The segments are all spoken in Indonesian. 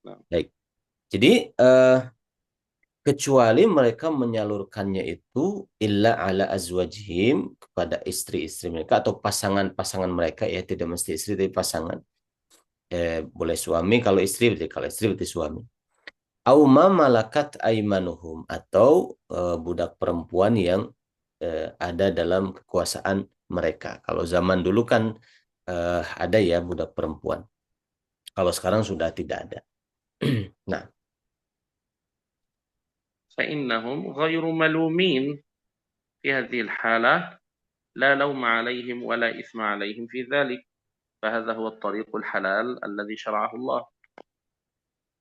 Nah, Baik. Jadi kecuali mereka menyalurkannya itu illa ala azwajihim kepada istri-istri mereka atau pasangan-pasangan mereka, ya tidak mesti istri tapi pasangan. Boleh suami kalau istri, berarti kalau istri berarti suami. Au ma malakat aimanuhum atau budak perempuan yang ada dalam kekuasaan mereka. Kalau zaman dulu kan ada ya budak perempuan. Kalau sekarang sudah tidak ada. Nah, فإنهم غير ملومين في هذه الحالة، لا لوم عليهم ولا إثم عليهم في ذلك، فهذا هو الطريق الحلال الذي شرعه الله.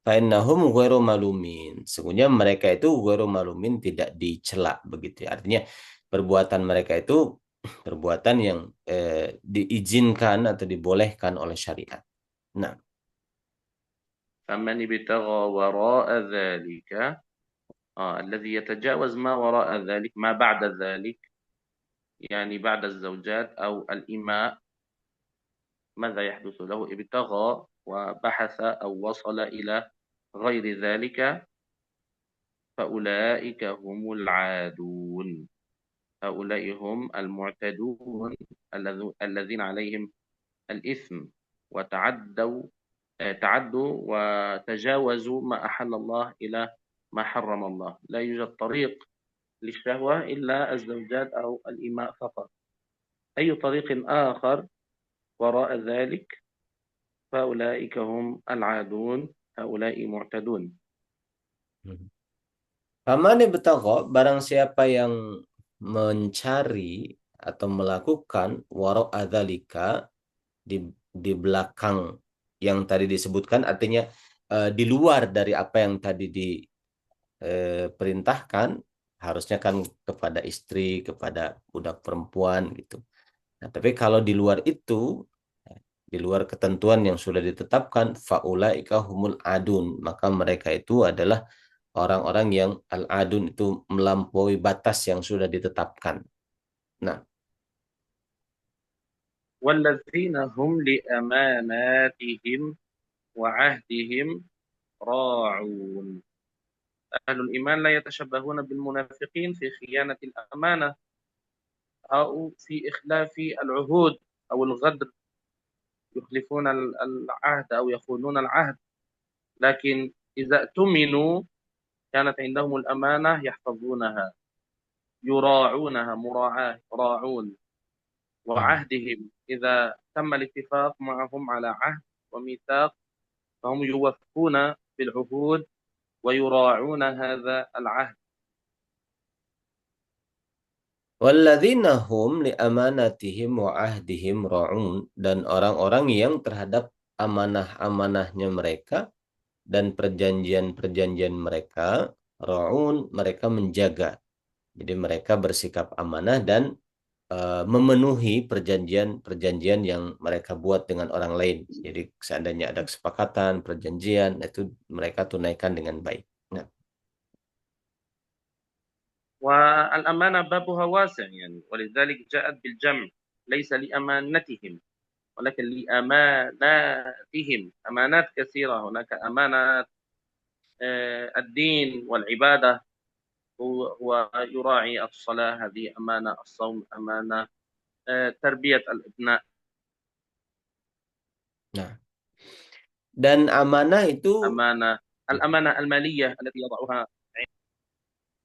fa'innahum ghairu malumin. Sesungguhnya mereka itu ghairu malumin, tidak dicela begitu ya. Artinya perbuatan mereka itu perbuatan yang diizinkan atau dibolehkan oleh syariat. Nah, فمن ابتغى وراء ذلك، الذي يتجاوز ما وراء ذلك، ما بعد ذلك، يعني بعد الزوجات أو الإماء، ماذا يحدث له؟ ابتغى وبحث أو وصل إلى غير ذلك، فأولئك هم العادون، هؤلاء هم المعتدون الذين عليهم الإثم، وتعدوا تعدوا وتجاوزوا ما أحل الله إلى ما حرم الله. لا يوجد طريق للشهوة إلا الزوجات أو الإماء فقط. أي طريق آخر وراء ذلك فأولئك هم العادون، هؤلاء معتدون. faman ibtagha, barang siapa yang mencari atau melakukan wara adzalika, di belakang yang tadi disebutkan, artinya di luar dari apa yang tadi diperintahkan, harusnya kan kepada istri, kepada budak perempuan gitu. Nah, tapi kalau di luar itu, di luar ketentuan yang sudah ditetapkan, faulaika humul adun, maka mereka itu adalah orang-orang yang al-adun, itu melampaui batas yang sudah ditetapkan. Nah, والذين هم لأماناتهم وعهدهم راعون. أهل الإيمان لا يتشبهون بالمنافقين في خيانة الأمانة أو في إخلاف العهود أو الغدر، يخلفون العهد أو يخونون العهد، لكن إذا اؤتمنوا كانت عندهم الأمانة يحفظونها، يراعونها مراعاة، راعون. وعهدهم إذا تم الاتفاق معهم على عهد وميثاق فهم يوفون بالعهود ويراعون هذا العهد. walladzina hum li amanatihim wa ahdihim ra'un, dan orang-orang yang terhadap amanah-amanahnya mereka dan perjanjian-perjanjian mereka, ra'un, mereka menjaga. Jadi mereka bersikap amanah dan memenuhi perjanjian-perjanjian yang mereka buat dengan orang lain. Jadi seandainya ada kesepakatan, perjanjian, itu mereka tunaikan dengan baik. Nah, والأمانة بابها واسع يعني، ولذلك جاءت بالجمع، ليس لأمانتهم ولكن لأماناتهم. أمانات كثيرة، هناك أمانة الدين والعبادة، هو يراعي الصلاة، هذه أمانة، الصوم أمانة، تربية الأبناء. nah, dan amanah itu, أمانة، الأمانة المالية التي يضعها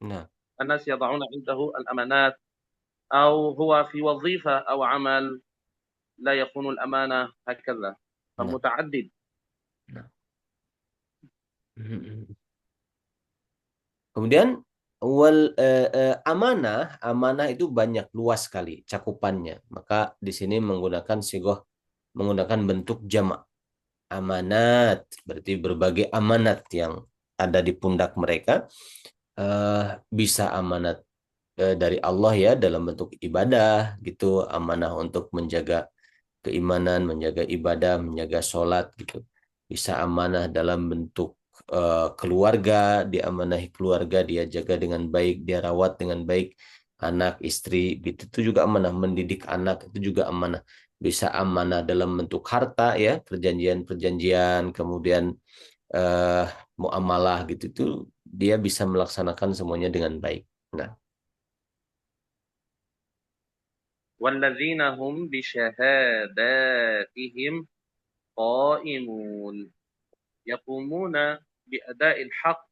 nah, الناس، يضعون عنده الأمانات، أو هو في وظيفة أو عمل لا يخون الأمانة، هكذا، nah, فمتعدد. nah. Kemudian amanah itu banyak, luas sekali cakupannya. Maka di sini menggunakan bentuk jamak. Amanat berarti berbagai amanat yang ada di pundak mereka. Bisa amanat dari Allah ya dalam bentuk ibadah gitu, amanah untuk menjaga keimanan, menjaga ibadah, menjaga sholat gitu. Bisa amanah dalam bentuk keluarga, diamanahi keluarga, dia jaga dengan baik, dia rawat dengan baik anak, istri, gitu. Itu juga amanah, mendidik anak itu juga amanah. Bisa amanah dalam bentuk harta ya, perjanjian-perjanjian, kemudian eh, muamalah gitu itu dia bisa melaksanakan semuanya dengan baik. Nah, والذين هم بشهاداتهم قائمون يقومون بأداء الحق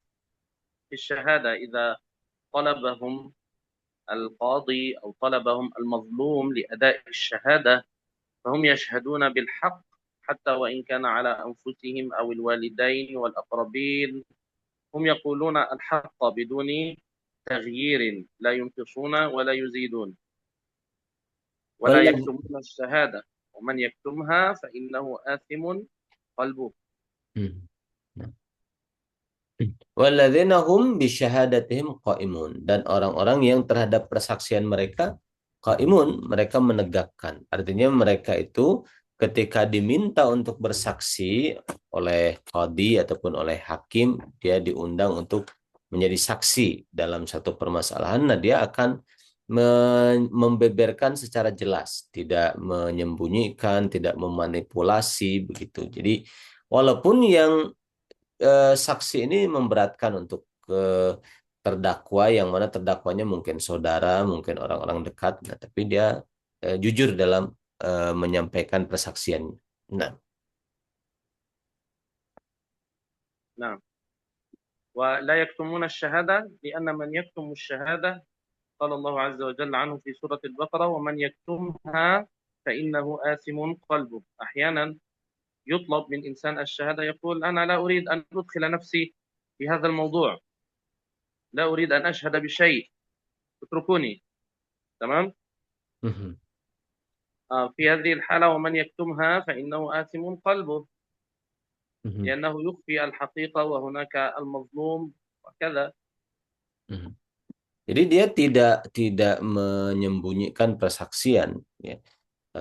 في الشهادة إذا طلبهم القاضي أو طلبهم المظلوم لأداء الشهادة فهم يشهدون بالحق حتى وإن كان على أنفسهم أو الوالدين والأقربين هم يقولون الحق بدون تغيير لا ينقصون ولا يزيدون ولا والذ- يكتمون الشهادة ومن يكتمها فإنه آثم قلبه. Hmm. Walladzina hum bisyhadatihim qaimun, dan orang-orang yang terhadap persaksian mereka qaimun, mereka menegakkan. Artinya mereka itu ketika diminta untuk bersaksi oleh qadi ataupun oleh hakim, dia diundang untuk menjadi saksi dalam satu permasalahan, nah dia akan membeberkan secara jelas, tidak menyembunyikan, tidak memanipulasi begitu. Jadi walaupun yang saksi ini memberatkan untuk terdakwa, yang mana terdakwanya mungkin saudara, mungkin orang-orang dekat, nah, tapi dia jujur dalam menyampaikan persaksiannya. Nah, نعم. ولا يكتمون الشهادة لأن من يكتم الشهادة قال الله عز وجل عنه في سورة البقرة ومن يكتمها فإنه آثم قلبه. أحيانا يطلب من إنسان الشهادة يقول أنا لا أريد أن أدخل نفسي في هذا الموضوع، لا أريد أن أشهد بشيء، اتركوني. تمام. mhm, في هذه الحالة ومن يكتمها فإنه آثم قلبه mhm, لأنه يخفي الحقيقة وهناك المظلوم وكذا. mhm. Jadi dia tidak tidak menyembunyikan persaksian, ya.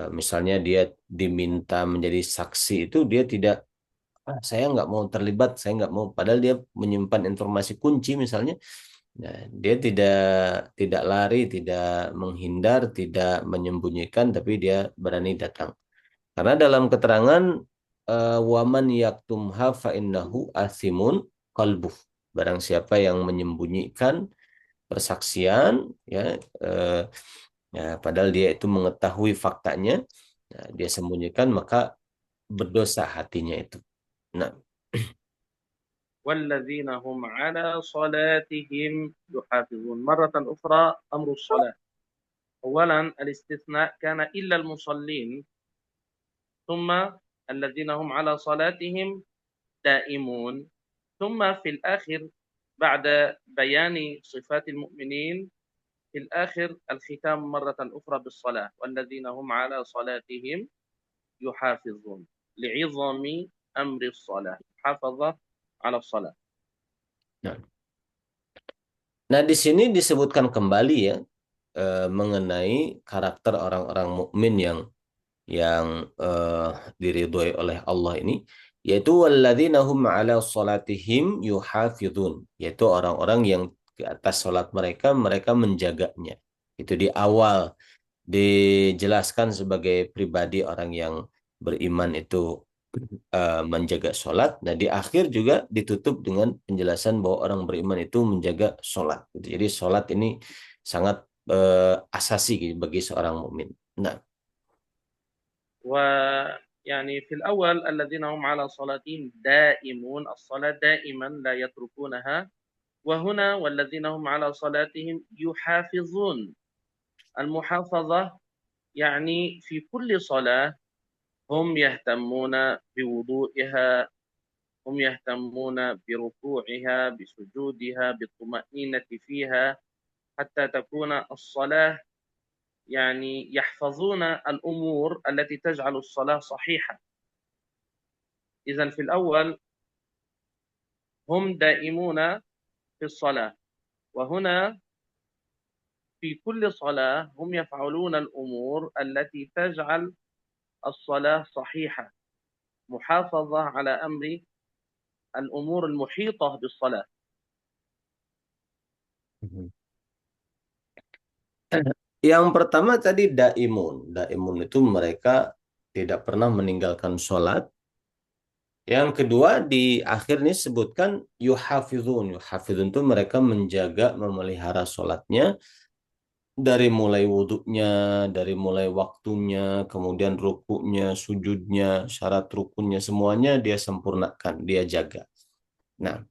Misalnya dia diminta menjadi saksi itu dia tidak, saya nggak mau terlibat, saya nggak mau, padahal dia menyimpan informasi kunci misalnya. Nah, dia tidak lari, tidak menghindar, tidak menyembunyikan, tapi dia berani datang. Karena dalam keterangan waman yaktumha fa innahu athimun qalbuh. Barang siapa yang menyembunyikan persaksian, ya, eh, ya padahal dia itu mengetahui faktanya, nah, dia sembunyikan, maka berdosa hatinya itu. Nah, والذين هم على صلاتهم يحافظون. مرة أخرى أمر الصلاة، أولا الاستثناء كان إلا المصلين، ثم الذين هم على صلاتهم دائمون، ثم في الآخر بعد بيان صفات المؤمنين في الآخر الختام مرة أخرى بالصلاة والذين هم على صلاتهم يحافظون لعظم أمر الصلاة، محافظة على الصلاة. nah, nah, di sini disebutkan kembali ya, mengenai karakter orang-orang mukmin yang diridhoi oleh Allah ini, yaitu walladzina hum ala salatihim yuhafizun, yaitu orang-orang yang di atas salat mereka mereka menjaganya. Itu di awal dijelaskan sebagai pribadi orang yang beriman itu menjaga sholat. Nah, di akhir juga ditutup dengan penjelasan bahwa orang beriman itu menjaga sholat. Gitu. Jadi sholat ini sangat asasi gitu bagi seorang mukmin. Nah, ويعني في الأول الذين هم على صلاتهم دائمون، الصلاة دائما لا يتركونها. وهنا والذين هم على صلاتهم يحافظون. المحافظة يعني في كل صلاة هم يهتمون بوضوئها، هم يهتمون بركوعها بسجودها بالطمأنينة فيها حتى تكون الصلاة، يعني يحفظون الأمور التي تجعل الصلاة صحيحة. إذا في الأول هم دائمون في الصلاة، وهنا في كل صلاة هم يفعلون الأمور التي تجعل الصلاة صحيحة، محافظة على أمر الأمور المحيطة بالصلاة. yang pertama tadi daimun. Daimun itu mereka tidak pernah meninggalkan sholat, Yang kedua di akhir ini sebutkan yuhafizun. Yuhafizun itu mereka menjaga, memelihara sholatnya dari mulai wudhunya, dari mulai waktunya, kemudian rukunya, sujudnya, syarat rukunnya, semuanya dia sempurnakan, dia jaga. Nah,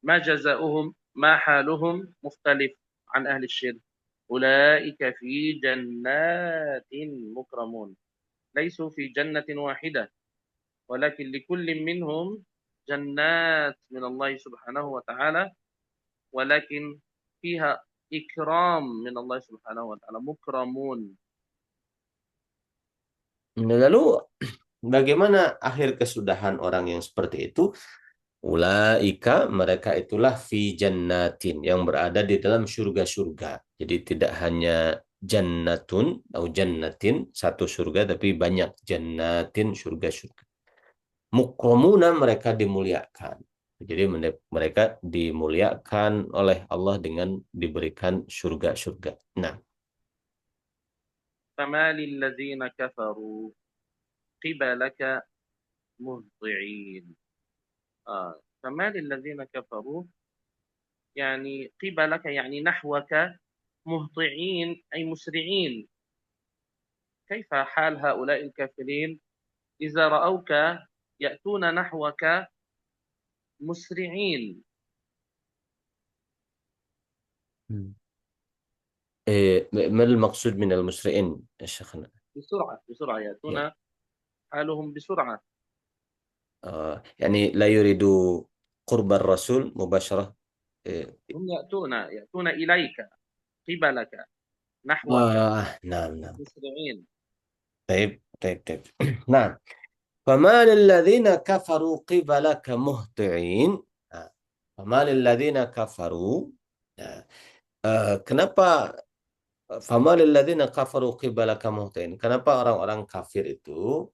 ما جزاؤهم ما حالهم مختلف عن أهل الشرك أولئك في جنات مكرمون ليسوا في جنة واحدة ولكن لكل منهم جنات من الله سبحانه وتعالى ولكن فيها إكرام من الله سبحانه وتعالى مكرمون. lalu bagaimana akhir kesudahan orang yang seperti itu? Ulaika mereka itulah fi jannatin yang berada di dalam surga-surga. Jadi tidak hanya jannatun atau jannatin satu surga tapi banyak jannatin surga-surga. Mukramuna mereka dimuliakan. Jadi mereka dimuliakan oleh Allah dengan diberikan surga-surga. Nah, فما للذين كفروا قبلك مهطعين فما للذين كفروا يعني قبلك يعني نحوك مهطعين أي مسرعين. كيف حال هؤلاء الكافرين إذا رأوك يأتون نحوك مسرعين؟ hmm. ما المقصود من المسرعين يا شيخنا؟ بسرعة بسرعة Ya. يأتون حالهم بسرعة. يعني لا يريد قرب الرسول مباشرة. هم يأتون إليك قبلك نحوك نعم نعم. مسرعين. طيب طيب طيب. نعم. فما للذين كفروا قبلك مهطعين. فما للذين كفروا. Kenapa fama lilladzina kafaru qibalaka muhtain? Kenapa orang-orang kafir itu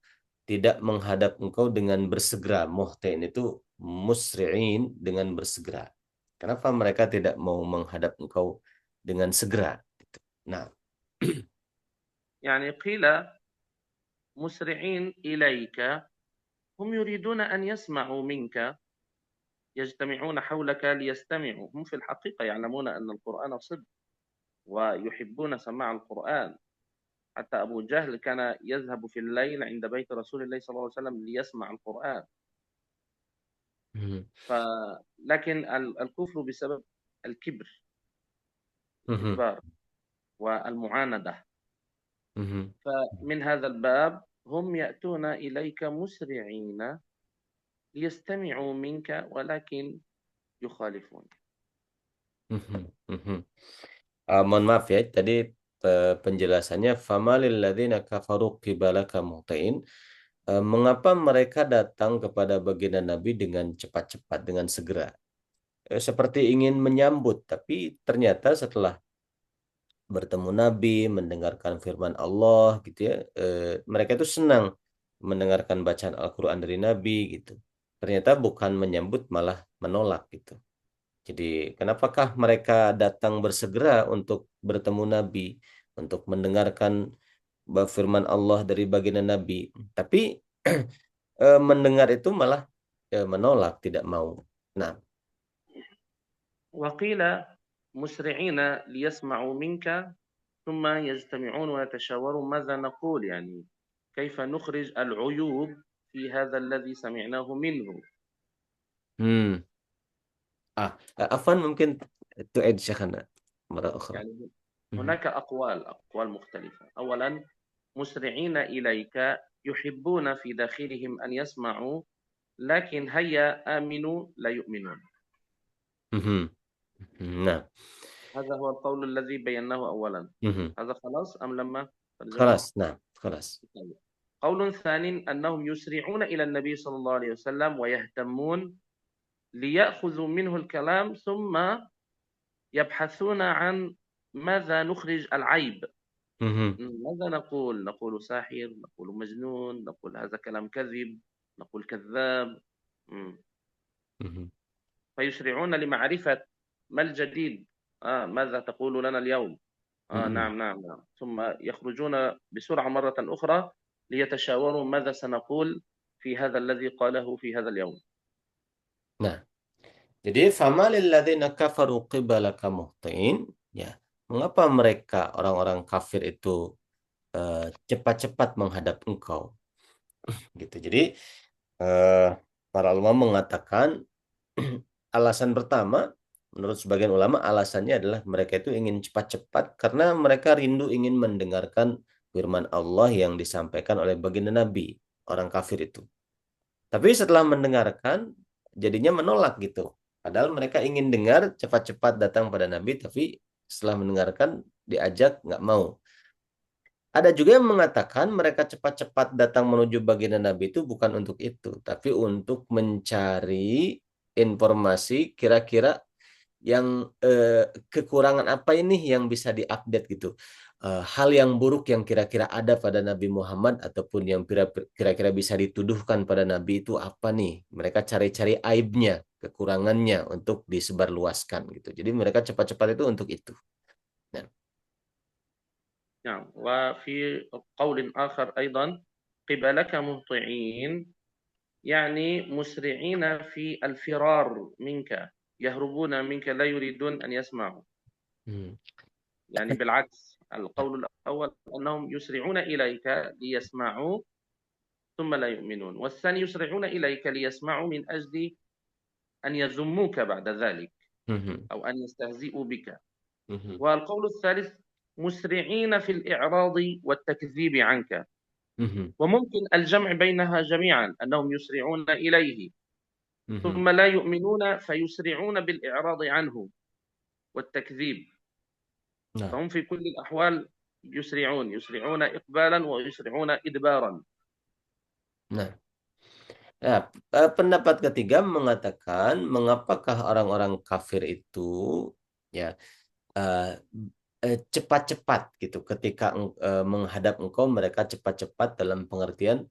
tidak menghadap engkau dengan bersegera? Muhtain itu musri'in dengan bersegera. Kenapa mereka tidak mau menghadap engkau dengan segera? Nah, يعني قيل مسرعين إليك هم يريدون أن يسمعوا منك يجتمعون حولك ليستمعوا. هم في الحقيقة يعلمون أن القرآن صدق ويحبون سماع القرآن. حتى أبو جهل كان يذهب في الليل عند بيت رسول الله صلى الله عليه وسلم ليسمع القرآن. mhm, لكن الكفر بسبب الكبر mhm, الاستكبار والمعاندة. mhm, فمن هذا الباب هم يأتون إليك مسرعين ليستمعوا منك ولكن يخالفون. mhm, mhm. Mohon maaf ya, tadi penjelasannya famalil ladzina kafaru qibalaka muhtain. Mengapa mereka datang kepada baginda Nabi dengan cepat-cepat, dengan segera? Seperti ingin menyambut, tapi ternyata setelah bertemu Nabi, mendengarkan firman Allah gitu ya, mereka itu senang mendengarkan bacaan Al-Quran dari Nabi gitu. Ternyata bukan menyambut, malah menolak gitu. Jadi kenapakah mereka datang bersegera untuk bertemu Nabi, untuk mendengarkan firman Allah dari baginda Nabi, tapi mendengar itu malah menolak, tidak mau. Nah, وقيل مسرعين ليسمعوا منك ثم يجتمعون ويتشاورون ماذا نقول، يعني كيف نخرج العيوب في هذا الذي سمعناه منه. hmm. Afwan mungkin tu'id syekhana مرة أخرى. يعني Mhm. هناك أقوال مختلفة. أولا مسرعين إليك يحبون في داخلهم أن يسمعوا لكن هيا آمنوا لا يؤمنون. Mhm. Nah, هذا هو القول الذي بيناه أولا. mhm. هذا خلاص أم لما ترجمة؟ خلاص نعم خلاص. قول ثاني أنهم يسرعون إلى النبي صلى الله عليه وسلم ويهتمون ليأخذوا منه الكلام ثم يبحثون عن ماذا نخرج العيب. Mhm. ماذا نقول؟ نقول ساحر، نقول مجنون، نقول هذا كلام كذب، نقول كذاب. Mhm. فيسرعون لمعرفة ما الجديد. ماذا تقول لنا اليوم؟ Mhm. نعم نعم نعم. ثم يخرجون بسرعة مرة أخرى ليتشاوروا ماذا سنقول في هذا الذي قاله في هذا اليوم. Nah, jadi famalil ladzina kafaru qibalaka muhtiin, ya. Mengapa mereka orang-orang kafir itu cepat-cepat menghadap engkau gitu. Jadi eh, para ulama mengatakan alasan pertama, menurut sebagian ulama alasannya adalah mereka itu ingin cepat-cepat karena mereka rindu ingin mendengarkan firman Allah yang disampaikan oleh baginda Nabi, orang kafir itu. Tapi setelah mendengarkan jadinya menolak gitu. Padahal mereka ingin dengar cepat-cepat datang pada Nabi, tapi setelah mendengarkan diajak nggak mau. Ada juga yang mengatakan mereka cepat-cepat datang menuju baginda Nabi itu bukan untuk itu, tapi untuk mencari informasi kira-kira yang kekurangan apa ini yang bisa diupdate gitu. Hal yang buruk yang kira-kira ada pada Nabi Muhammad ataupun yang kira-kira bisa dituduhkan pada Nabi itu apa nih? Mereka cari-cari aibnya, kekurangannya untuk disebarluaskan gitu. Jadi mereka cepat-cepat itu untuk itu. Nah. نعم. وفي قول آخر أيضا قبلك مهطعين، يعني مسرعين في الفرار منك، يهربون منك لا يريدون أن يسمعوا. Hmm. يعني بالعكس، القول الأول أنهم يسرعون إليك ليسمعوا ثم لا يؤمنون، والثاني يسرعون إليك ليسمعوا من أجل أن يذموك بعد ذلك Mhm. أو أن يستهزئوا بك. Mhm. والقول الثالث مسرعين في الإعراض والتكذيب عنك. Mhm. وممكن الجمع بينها جميعا، أنهم يسرعون إليه Mhm. ثم لا يؤمنون فيسرعون بالإعراض عنه والتكذيب. Nah, فهم في كل الأحوال يسرعون إقبالا ويسرعون إدبارا. nah. Nah, pendapat ketiga mengatakan mengapakah orang-orang kafir itu ya eh, cepat-cepat gitu ketika menghadap engkau mereka cepat-cepat dalam pengertian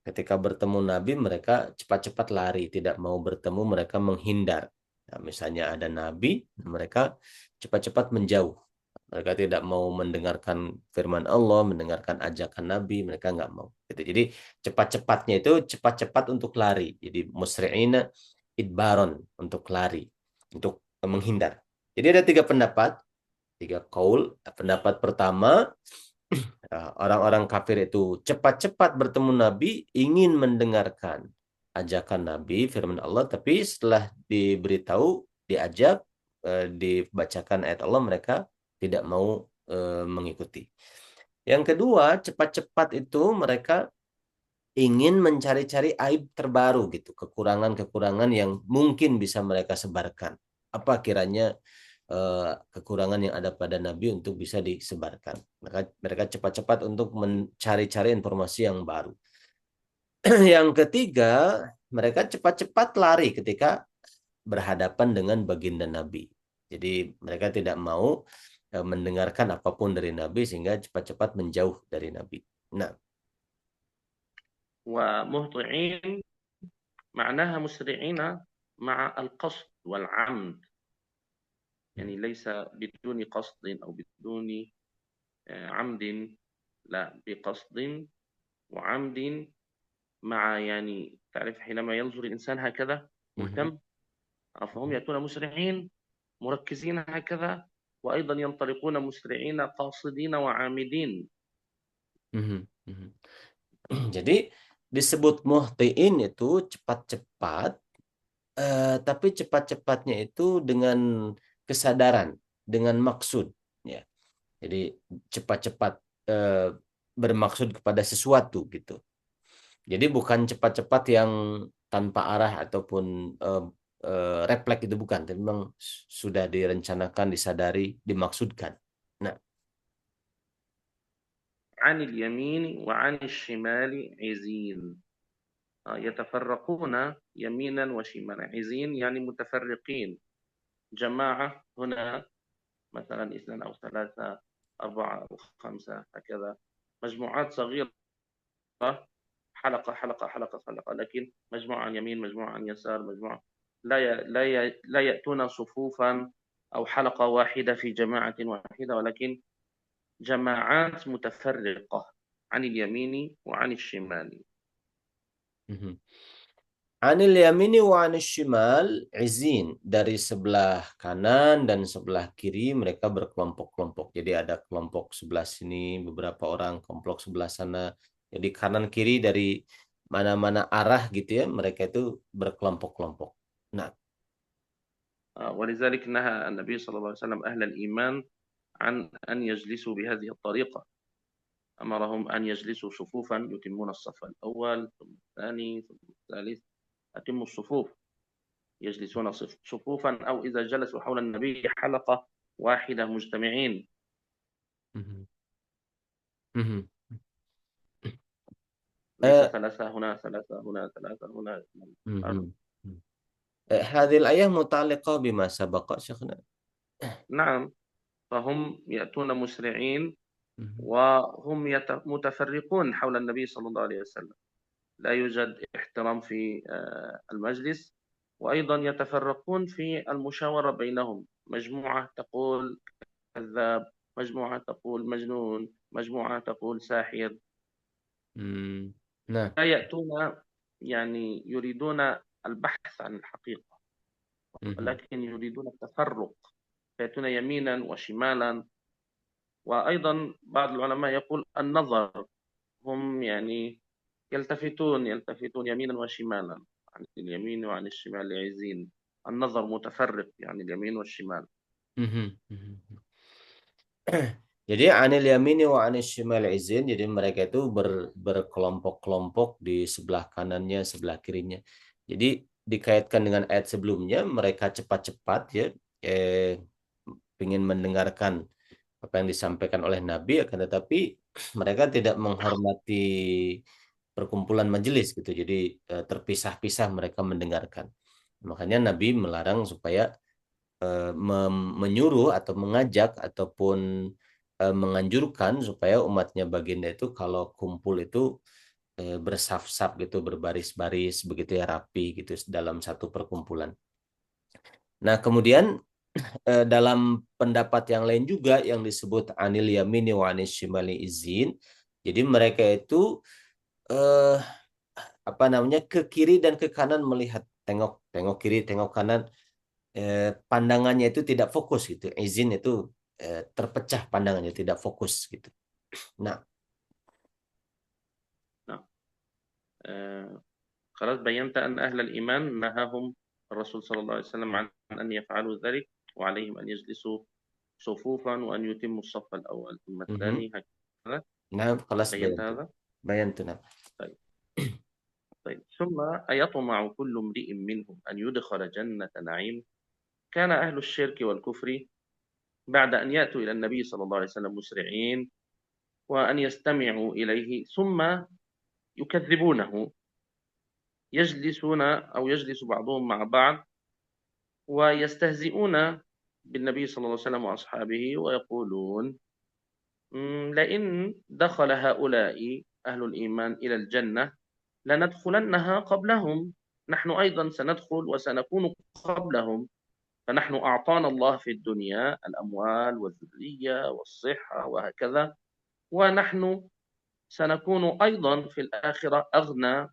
ketika bertemu Nabi mereka cepat-cepat lari tidak mau bertemu mereka menghindar. Nah, misalnya ada Nabi mereka cepat-cepat menjauh. Mereka tidak mau mendengarkan firman Allah, mendengarkan ajakan Nabi, mereka nggak mau. Gitu. Jadi cepat-cepatnya itu cepat-cepat untuk lari. Jadi musri'ina idbaron untuk lari, untuk menghindar. Jadi ada tiga pendapat, tiga kaul. Pendapat pertama, orang-orang kafir itu cepat-cepat bertemu Nabi, ingin mendengarkan ajakan Nabi, firman Allah, tapi setelah diberitahu, diajak, dibacakan ayat Allah, mereka tidak mau mengikuti. Yang kedua, cepat-cepat itu mereka ingin mencari-cari aib terbaru gitu, kekurangan-kekurangan yang mungkin bisa mereka sebarkan. Apa kiranya kekurangan yang ada pada Nabi untuk bisa disebarkan. Mereka cepat-cepat untuk mencari-cari informasi yang baru. Yang ketiga, mereka cepat-cepat lari ketika berhadapan dengan baginda Nabi. Jadi mereka tidak mau mendengarkan apapun dari Nabi sehingga cepat-cepat menjauh dari Nabi. Nah, ومهطعين معناها مسرعين مع القصد والعمد، يعني ليس بدون قصد أو بدون عمد، لا، بقصد وعمد، مع يعني تعرف حينما ينظر الإنسان هكذا mhm, مهتم، فهم يأتون مسرعين مركزين هكذا، وأيضا ينطلقون مسرعين قاصدين وعامدين. mhm, mhm. Jadi disebut muhtiin itu cepat-cepat, tapi cepat-cepatnya itu dengan kesadaran, dengan maksud, ya. Jadi cepat-cepat eh, bermaksud kepada sesuatu gitu. Jadi bukan cepat-cepat yang tanpa arah ataupun refleks itu bukan, tapi memang sudah direncanakan, disadari, dimaksudkan. Nah, عن اليمين وعن الشمال عزين، يتفرقون يمينا وشمالا. عزين يعني متفرقين، جماعة هنا مثلا اثنان أو ثلاثة، أربعة أو خمسة، هكذا مجموعات صغيرة، حلقة حلقة حلقة حلقة، لكن مجموعة عن يمين، مجموعة عن يسار، مجموعة لا يأتون صفوفا أو حلقة واحدة في جماعة واحدة، ولكن جماعات متفرقة. عن اليمين وعن الشمال. Mhm. Anil yamini wa anis shimal izin. Dari sebelah kanan dan sebelah kiri mereka berkelompok-kelompok. Jadi ada kelompok sebelah sini, beberapa orang, kelompok sebelah sana. Jadi kanan kiri dari mana-mana arah gitu ya, mereka itu berkelompok-kelompok. Nah, ولذلك نهى النبي صلى الله عليه وسلم أهل الإيمان عن أن يجلسوا بهذه الطريقة. أمرهم أن يجلسوا صفوفا يتمون الصف الأول ثم الثاني ثم الثالث، أتموا الصفوف، يجلسون صفوفا، أو إذا جلسوا حول النبي حلقة واحدة مجتمعين، mhm, mhm. ليس Eh, ثلاثة هنا ثلاثة هنا ثلاثة هنا. mhm. هذه الآية متعلقة بما سبق شيخنا. نعم، فهم يأتون مسرعين Mhm, وهم متفرقون حول النبي صلى الله عليه وسلم، لا يوجد احترام في المجلس، وأيضا يتفرقون في المشاورة بينهم، مجموعة تقول كذاب، مجموعة تقول مجنون، مجموعة تقول ساحر. hmm. Nah, لا يأتون يعني يريدون البحث عن الحقيقة، mhm, ولكن يريدون التفرق، فيأتون يمينا وشمالا. وأيضا بعض العلماء يقول النظر، هم يعني يلتفتون يمينا وشمالا، عن اليمين وعن الشمال عزين، النظر متفرق يعني اليمين والشمال. mhm, mhm. Jadi anil yamini wa anis shimal izin. Jadi mereka itu berkelompok-kelompok di sebelah kanannya, sebelah kirinya. Jadi dikaitkan dengan ayat sebelumnya, mereka cepat-cepat ya, eh, ingin mendengarkan apa yang disampaikan oleh Nabi, akan tetapi mereka tidak menghormati perkumpulan majelis gitu. Jadi terpisah-pisah mereka mendengarkan. Makanya Nabi melarang supaya menyuruh atau mengajak ataupun menganjurkan supaya umatnya baginda itu kalau kumpul itu bersaf-saf gitu, berbaris-baris begitu ya, rapi gitu dalam satu perkumpulan. Nah, kemudian dalam pendapat yang lain juga yang disebut anil yamini wa anis shimali izin. Jadi mereka itu eh, apa namanya, ke kiri dan ke kanan melihat, tengok tengok kiri tengok kanan, pandangannya itu tidak fokus gitu. Izin itu terpecah pandangannya, tidak fokus gitu. Nah, نعم. خلاص بينت أن أهل الإيمان نهاهم الرسول صلى الله عليه وسلم عن أن يفعلوا ذلك، وعليهم أن يجلسوا صفوفا وأن يتموا الصف الأول ثم mhm. الثاني هكذا. Nah, kelas بينت bayan tuh. هذا؟ Bayan tuh, nah. طيب. طيب ثم أيطمع كل امرئ منهم أن يدخل جنة نعيم؟ كان أهل الشرك والكفر بعد أن يأتوا إلى النبي صلى الله عليه وسلم مسرعين وأن يستمعوا إليه ثم يكذبونه، يجلسون أو يجلس بعضهم مع بعض ويستهزئون بالنبي صلى الله عليه وسلم وأصحابه ويقولون لئن دخل هؤلاء أهل الإيمان إلى الجنة لندخلنها قبلهم، نحن أيضا سندخل وسنكون قبلهم، فنحن أعطانا الله في الدنيا الأموال والذرية والصحة وهكذا، ونحن سنكون أيضا في الآخرة أغنى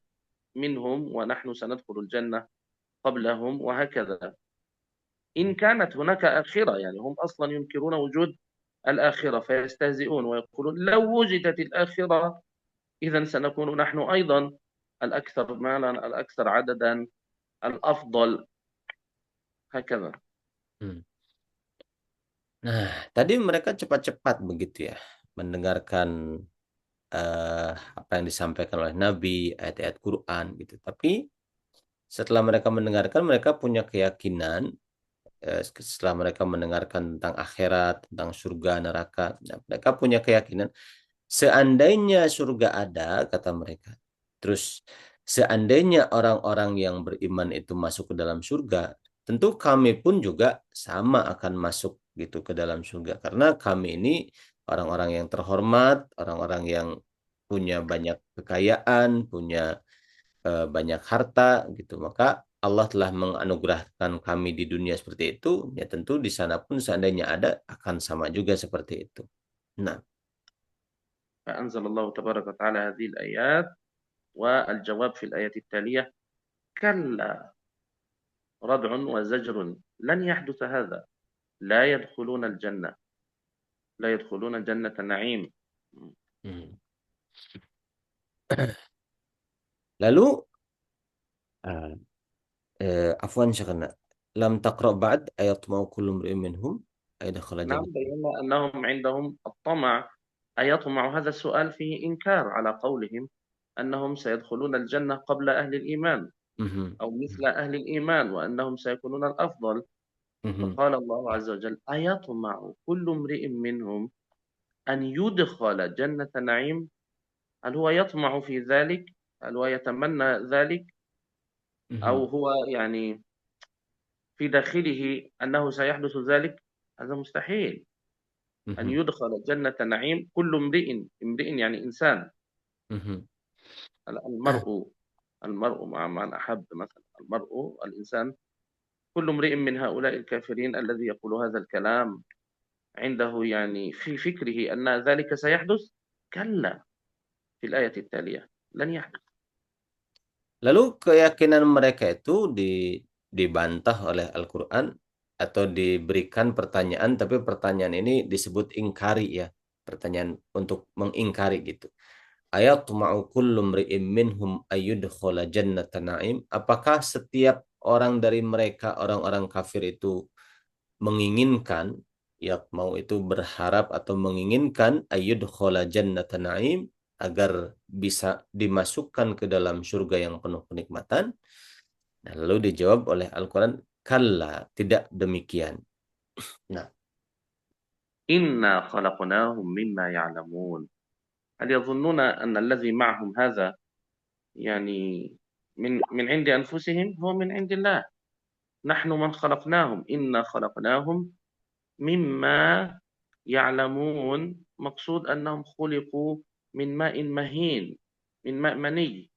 منهم، ونحن سندخل الجنة قبلهم وهكذا. إن كانت هناك آخرة، يعني هم أصلا ينكرون وجود الآخرة فيستهزئون ويقولون لو وجدت الآخرة إذا سنكون نحن أيضا الأكثر مالا الأكثر عددا الأفضل هكذا. Hmm. Nah, tadi mereka cepat-cepat begitu ya mendengarkan apa yang disampaikan oleh Nabi, ayat-ayat Quran gitu. Tapi setelah mereka mendengarkan, mereka punya keyakinan, setelah mereka mendengarkan tentang akhirat, tentang surga, neraka, nah, mereka punya keyakinan seandainya surga ada, kata mereka. Terus seandainya orang-orang yang beriman itu masuk ke dalam surga, tentu kami pun juga sama akan masuk gitu ke dalam surga. Karena kami ini orang-orang yang terhormat, orang-orang yang punya banyak kekayaan, punya banyak harta gitu. Maka Allah telah menganugerahkan kami di dunia seperti itu, ya tentu di sana pun seandainya ada akan sama juga seperti itu. Nah, فأنزل الله تبارك وتعالى هذه الآيات، والجواب في الآية التالية: كلا، ردع وزجر، لن يحدث هذا، لا يدخلون الجنة، لا يدخلون جنة النعيم. Hmm. Lalu ah, afwan syekhana. Lam taqra ba'd ayat mau kullu mri'in minhum ayadkhala نعم، jannah. بينا أنهم عندهم الطمع. أيطمع هذا السؤال فيه إنكار على قولهم أنهم سيدخلون الجنة قبل أهل الإيمان Mhm. أو مثل أهل الإيمان وأنهم سيكونون الأفضل. Mhm. فقال الله عز وجل: أيطمع كل امرئ منهم أن يدخل جنة نعيم؟ هل هو يطمع في ذلك؟ هل هو يتمنى ذلك؟ أو Mhm. هو يعني في داخله أنه سيحدث ذلك؟ هذا مستحيل. أن Mhm. يدخل جنة نعيم كل امرئ، امرئ يعني إنسان، Mhm. المرء، المرء مع من أحب مثلا، المرء الإنسان، كل امرئ من هؤلاء الكافرين الذي يقول هذا الكلام عنده يعني في فكره أن ذلك سيحدث؟ كلا، في الآية التالية: لن يحدث. Lalu keyakinan mereka itu dibantah oleh Al-Quran atau diberikan pertanyaan, tapi pertanyaan ini disebut ingkari ya, pertanyaan untuk mengingkari gitu. Ayatma'u kullu mri'im minhum ayyudkhala jannata na'im. Apakah setiap orang dari mereka, orang-orang kafir itu menginginkan, ya mau itu berharap atau menginginkan ayyudkhala jannata na'im, agar bisa dimasukkan ke dalam surga yang penuh kenikmatan? Nah, lalu dijawab oleh Al-Quran, kalla, tidak demikian. Nah, إنا خلقناهم مما يعلمون. هل يظنون أن الذي معهم هذا يعني من عند أنفسهم؟ هو من عند الله. نحن من خلقناهم، إنا خلقناهم مما يعلمون، مقصود أنهم خلقوا من ماء مهين، من ماء مني،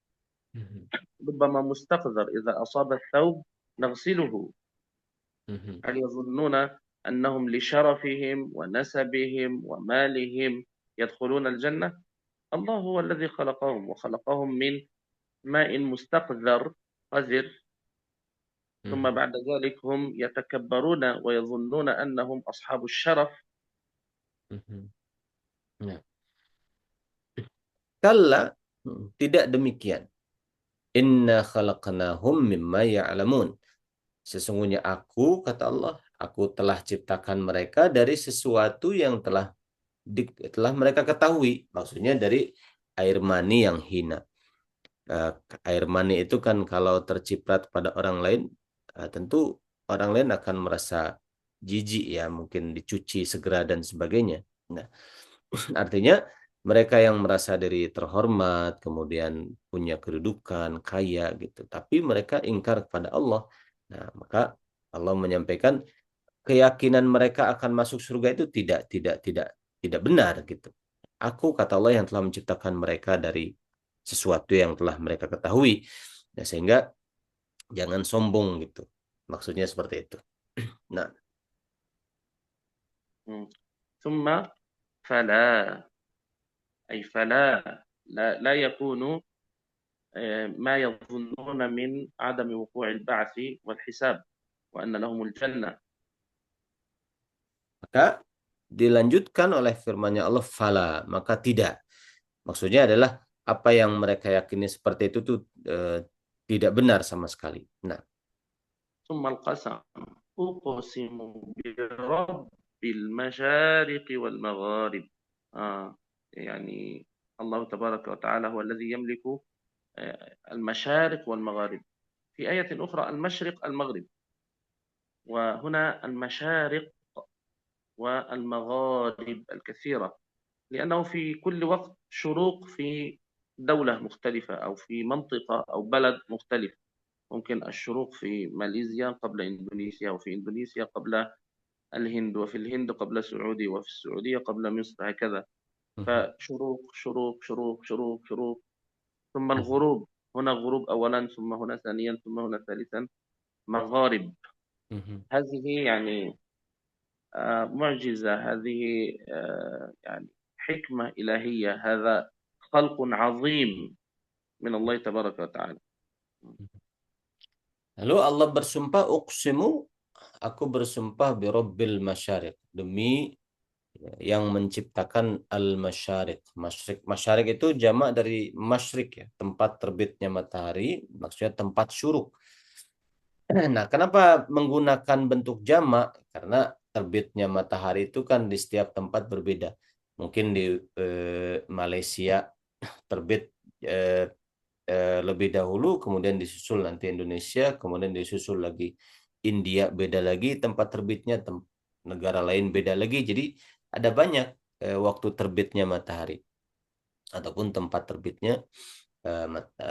Mhm. ربما مستقذر، إذا أصاب الثوب نغسله. Mhm. هل يظنون أنهم لشرفهم ونسبهم ومالهم يدخلون الجنة؟ الله هو الذي خلقهم، وخلقهم من ماء مستقذر قذر، ثم Mhm. بعد ذلك هم يتكبرون ويظنون أنهم أصحاب الشرف. Mhm. Nah, kalla, tidak demikian. Inna khalaqnahum mimma ya'lamun. Sesungguhnya aku, kata Allah, aku telah ciptakan mereka dari sesuatu yang telah mereka ketahui. Maksudnya dari air mani yang hina. Eh, Air mani itu kan kalau terciprat pada orang lain, tentu orang lain akan merasa jijik ya, mungkin dicuci segera dan sebagainya. Nah, artinya mereka yang merasa diri terhormat, kemudian punya kedudukan, kaya gitu, tapi mereka ingkar kepada Allah. Nah, maka Allah menyampaikan keyakinan mereka akan masuk surga itu tidak benar gitu. Aku, kata Allah, yang telah menciptakan mereka dari sesuatu yang telah mereka ketahui. Nah, sehingga jangan sombong gitu. Maksudnya seperti itu. Nah, ثم فلا، أي فلا، لا يكون ما يظنون من عدم وقوع البعث والحساب وأن لهم الجنة. maka dilanjutkan oleh firman-Nya Allah, fala, maka tidak. Maksudnya adalah apa yang mereka yakini seperti itu tuh tidak benar sama sekali. Nah, ثم القسم: أقسم برب المشارق والمغارب. يعني الله تبارك وتعالى هو الذي يملك المشارق والمغارب. في آية أخرى المشرق المغرب، وهنا المشارق والمغارب الكثيرة، لأنه في كل وقت شروق في دولة مختلفة أو في منطقة أو بلد مختلف. ممكن الشروق في ماليزيا قبل إندونيسيا، وفي إندونيسيا قبل الهند، وفي الهند قبل السعودية، وفي السعودية قبل مصر، هكذا. mhm, فشروق شروق شروق شروق شروق، ثم mhm, الغروب، هنا غروب أولا، ثم هنا ثانيا، ثم هنا ثالثا، مغارب. mhm, هذه يعني معجزة، هذه يعني حكمة إلهية، هذا خلق عظيم من الله تبارك وتعالى. Lalu Allah bersumpah, uqsimu, aku bersumpah birabbil masyariq, demi yang menciptakan al-masyariq. Masyriq, masyariq itu jamak dari masyriq ya, tempat terbitnya matahari, maksudnya tempat syuruk. Nah, kenapa menggunakan bentuk jamak? Karena terbitnya matahari itu kan di setiap tempat berbeda. Mungkin di Malaysia terbit eh, lebih dahulu, kemudian disusul nanti Indonesia, kemudian disusul lagi India, beda lagi tempat terbitnya, negara lain beda lagi. Jadi ada banyak waktu terbitnya matahari ataupun tempat terbitnya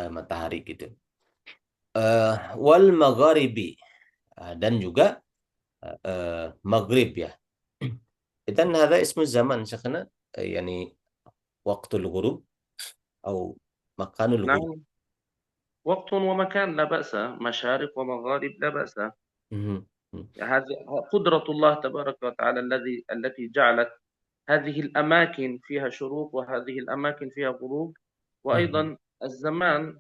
matahari gitu. Wal magharibi, dan juga maghrib ya. Dan هذا اسم الزمان شيخنا، يعني وقت الغروب أو مكان الغروب. نعم، وقت ومكان لا بأس، مشارق ومغارب لا بأس. مهم. هذه قدرة الله تبارك وتعالى التي جعلت هذه الأماكن فيها شروق وهذه الأماكن فيها غروب، مهم. وأيضا الزمان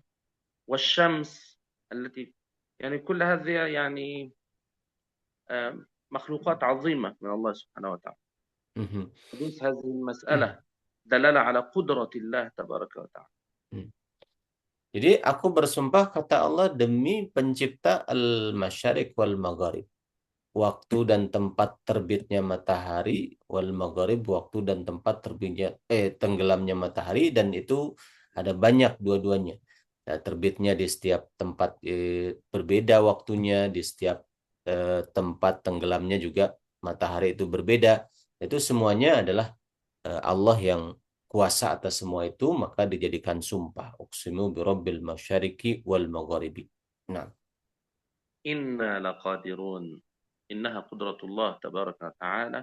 والشمس التي، يعني كل هذه يعني مخلوقات عظيمة من الله سبحانه وتعالى. مهم. حدوث هذه المسألة دلالة على قدرة الله تبارك وتعالى. Jadi aku bersumpah kata Allah demi pencipta al-masyariq wal magharib. Waktu dan tempat terbitnya matahari, wal magharib, waktu dan tempat terbitnya tenggelamnya matahari, dan itu ada banyak dua-duanya. Nah, terbitnya di setiap tempat berbeda waktunya, di setiap tempat tenggelamnya juga matahari itu berbeda. Itu semuanya adalah Allah yang kuasa atas semua itu, maka dijadikan sumpah. Uqsimu birabbil masyariqi wal magharibi. Nah, إنا لقادرون، إنها قدرة الله تبارك وتعالى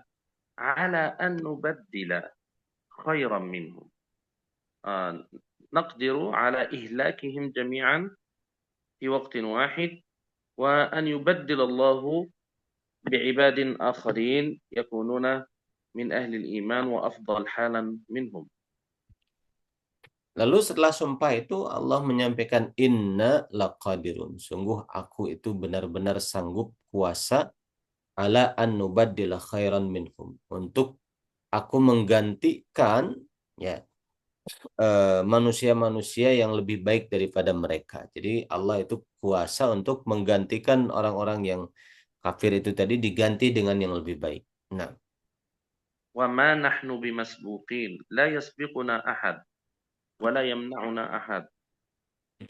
على أن نبدل خيرا منهم. آه، نقدر على إهلاكهم جميعا في وقت واحد، وأن يبدل الله بعباد آخرين يكونون من أهل الإيمان وأفضل حالا منهم. lalu setelah sumpah itu Allah menyampaikan inna laqadirun. Sungguh aku itu benar-benar sanggup kuasa ala an nubaddila khairan minhum. Untuk aku menggantikan ya manusia-manusia yang lebih baik daripada mereka. Jadi Allah itu kuasa untuk menggantikan orang-orang yang kafir itu tadi diganti dengan yang lebih baik. Nah, وما نحن بمسبوقين، لا يسبقنا أحد ولا يمنعنا أحد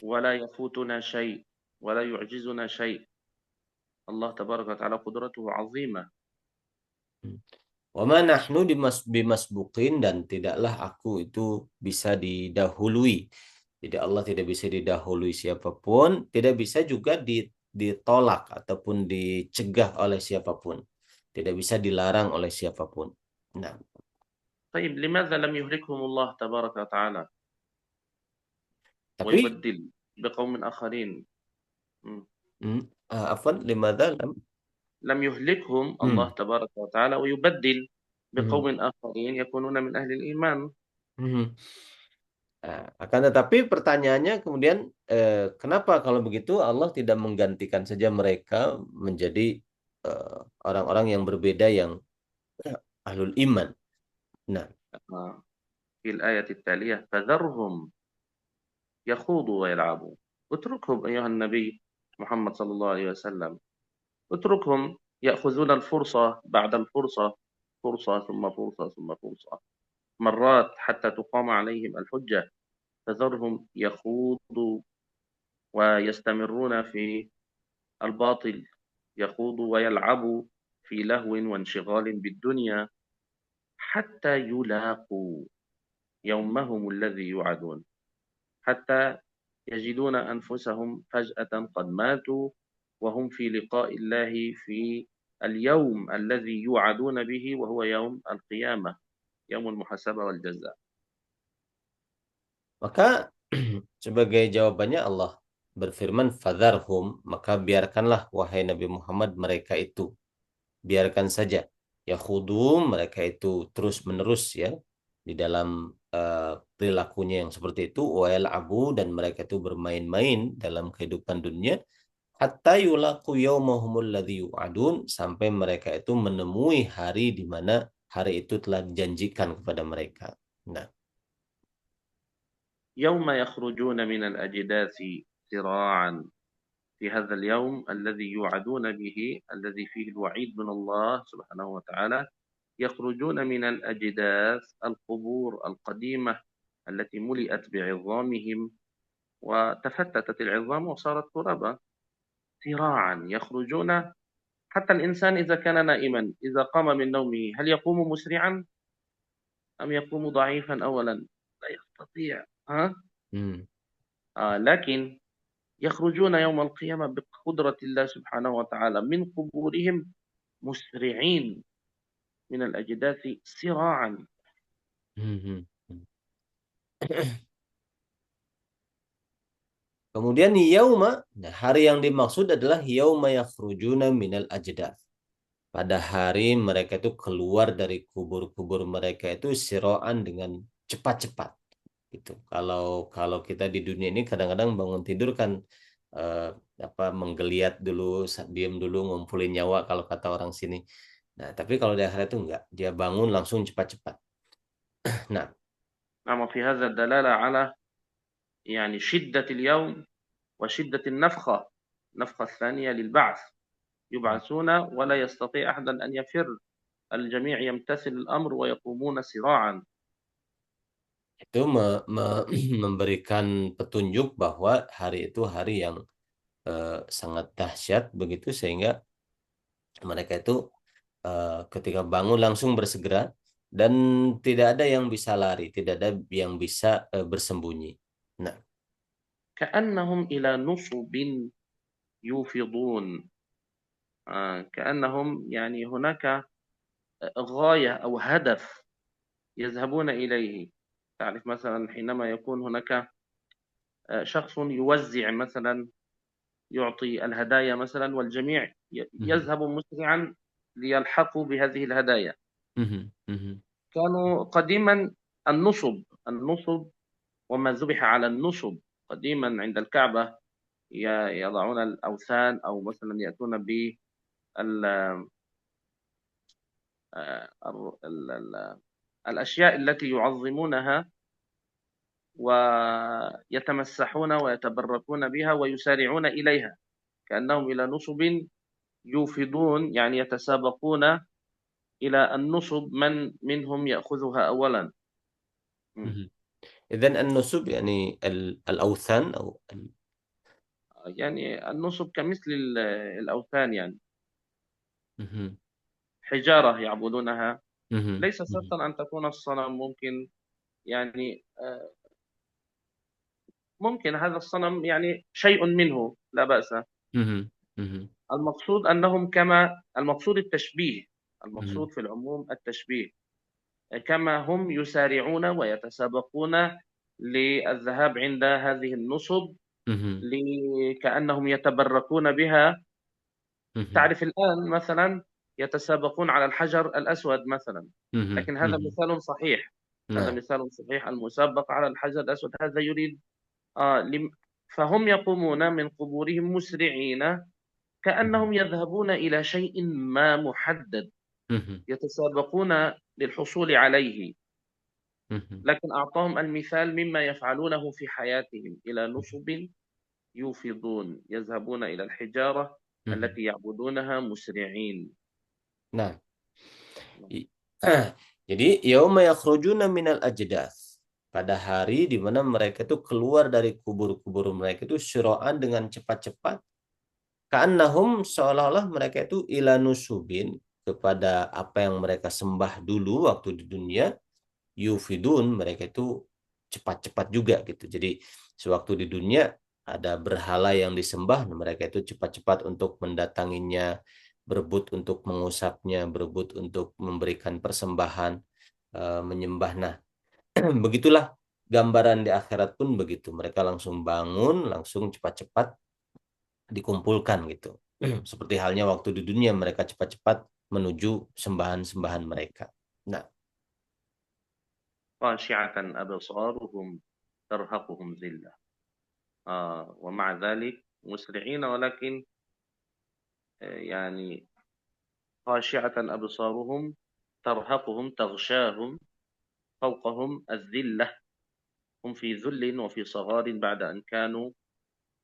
ولا يفوتنا شيء ولا يعجزنا شيء. الله تبارك وتعالى قدرته عظيمة. wa ma nahnu bimasbuqin, dan tidaklah aku itu bisa didahului. Jadi Allah tidak bisa didahului siapapun, tidak bisa juga ditolak ataupun dicegah oleh siapapun. Tidak bisa dilarang oleh siapapun. Nah, طيب لماذا لم يهلكهم الله تبارك وتعالى tapi ويبدل بقوم آخرين؟ م. afwan limadza lam لم يهلكهم الله hmm, تبارك وتعالى ويبدل hmm, بقوم آخرين يكونون من أهل الإيمان. hmm. Nah, akan tetapi pertanyaannya kemudian kenapa kalau begitu Allah tidak menggantikan saja mereka menjadi eh, orang-orang yang berbeda yang ahlul iman. Nah, في الآية التالية فذرهم يخوضوا ويلعبوا. اتركهم أيها النبي محمد صلى الله عليه وسلم، اتركهم يأخذون الفرصة بعد الفرصة، فرصة ثم فرصة ثم فرصة، مرات حتى تقام عليهم الحجة. فذرهم يخوضوا ويستمرون في الباطل، يخوضوا ويلعبوا في لهو وانشغال بالدنيا حتى يلاقوا يومهم الذي يوعدون، حتى يجدون أنفسهم فجأة قد ماتوا وهم في لقاء الله في اليوم الذي يوعدون به، وهو يوم القيامة، يوم المحاسبة والجزاء. maka sebagai jawabannya Allah berfirman fadharhum, maka biarkanlah wahai Nabi Muhammad mereka itu, biarkan saja, ya khudum, mereka itu terus menerus ya di dalam perilakunya yang seperti itu, wal abu, dan mereka itu bermain-main dalam kehidupan dunia, hatta yulaqu yaumahumul ladzi yu'adun, sampai mereka itu menemui hari di mana hari itu telah dijanjikan kepada mereka. Nah, يوم يخرجون من الأجداث سراعا في هذا اليوم الذي يوعدون به، الذي فيه الوعيد من الله سبحانه وتعالى. يخرجون من الأجداث، القبور القديمة التي ملئت بعظامهم وتفتتت العظام وصارت ترابا، سراعا يخرجون. حتى الإنسان إذا كان نائما إذا قام من نومه هل يقوم مسرعا أم يقوم ضعيفا أولا؟ لا يستطيع. ها؟ hmm, لكن يخرجون يوم القيامة بقدرة الله سبحانه وتعالى من قبورهم مسرعين من الأجداث سراعا. hmm, hmm, hmm. Kemudian yauma, nah hari yang dimaksud adalah yauma yakhrujuna minal ajdath. Pada hari mereka itu keluar dari kubur-kubur mereka itu siroan dengan cepat-cepat. Gitu. Kalau kalau kita di dunia ini kadang-kadang bangun tidur kan eh, menggeliat dulu, diam dulu, ngumpulin nyawa kalau kata orang sini. Nah, tapi kalau di akhirat itu enggak, dia bangun langsung cepat-cepat. Nah, نعم، في هذا الدلالة على يعني شدة اليوم وشدة النفخة، النفخة الثانية للبعث. يبعثون ولا يستطيع أحد أن يفر، الجميع يمتثل الأمر ويقومون سراعا. itu memberikan petunjuk bahwa hari itu hari yang sangat dahsyat begitu, sehingga mereka itu ketika bangun langsung bersegera, dan tidak ada yang bisa lari, tidak ada yang bisa bersembunyi. Nah, كأنهم إلى نصب يوفضون. كأنهم يعني هناك غاية أو هدف يذهبون إليه. تعرف مثلا حينما يكون هناك شخص يوزع مثلا، يعطي الهدايا مثلا، والجميع mhm, يذهب مسرعا ليلحقوا بهذه الهدايا. mhm, mhm, كانوا قديما النصب وما ذبح على النصب قديما عند الكعبة، يضعون الأوثان أو مثلا يأتون ب الأشياء التي يعظمونها ويتمسحون ويتبركون بها ويسارعون إليها، كأنهم إلى نصب يوفضون، يعني يتسابقون إلى النصب من منهم يأخذها أولا. mhm. إذن النسب يعني الأوثان أو يعني النصب كمثل الأوثان، يعني mhm, حجارة يعبدونها. mhm, ليس mhm, شرطا أن تكون الصنم، ممكن يعني ممكن هذا الصنم يعني شيء منه لا بأس. mhm, mhm, المقصود أنهم كما المقصود التشبيه، mhm, المقصود في العموم التشبيه، كما هم يسارعون ويتسابقون للذهاب عند هذه النصب mhm, كأنهم يتبركون بها. mhm. تعرف الآن مثلا يتسابقون على الحجر الأسود مثلا، Mhm, لكن هذا mhm. مثال صحيح، هذا Nah, مثال صحيح. المسابقة على الحجر الأسود هذا يريد آه لم فهم يقومون من قبورهم مسرعين mhm, كأنهم يذهبون إلى شيء ما محدد، mhm, يتسابقون للحصول عليه. mhm, لكن أعطاهم المثال مما يفعلونه في حياتهم، إلى mhm. نصب يوفضون، يذهبون إلى الحجارة Mhm. التي يعبدونها مسرعين. Nah, i- jadi yauma yakhrujuna minal ajdath. Pada hari di mana mereka itu keluar dari kubur-kubur mereka itu syura'an dengan cepat-cepat. Ka'annahum, seolah-olah mereka itu ila nusubin, kepada apa yang mereka sembah dulu waktu di dunia, yufidun, mereka itu cepat-cepat juga gitu. Jadi sewaktu di dunia ada berhala yang disembah, mereka itu cepat-cepat untuk mendatanginya, berebut untuk mengusapnya, berebut untuk memberikan persembahan, menyembah. Nah, begitulah gambaran di akhirat pun begitu. Mereka langsung bangun, langsung cepat-cepat dikumpulkan gitu. Seperti halnya waktu di dunia mereka cepat-cepat menuju sembahan-sembahan mereka. Nah, خاشعة أبصارهم ترهقهم ذلة. ومع ذلك مسرعين، ولكن يعني خاشعة أبصارهم ترهقهم تغشاهم فوقهم الذلة، هم في ذل وفي صغار بعد أن كانوا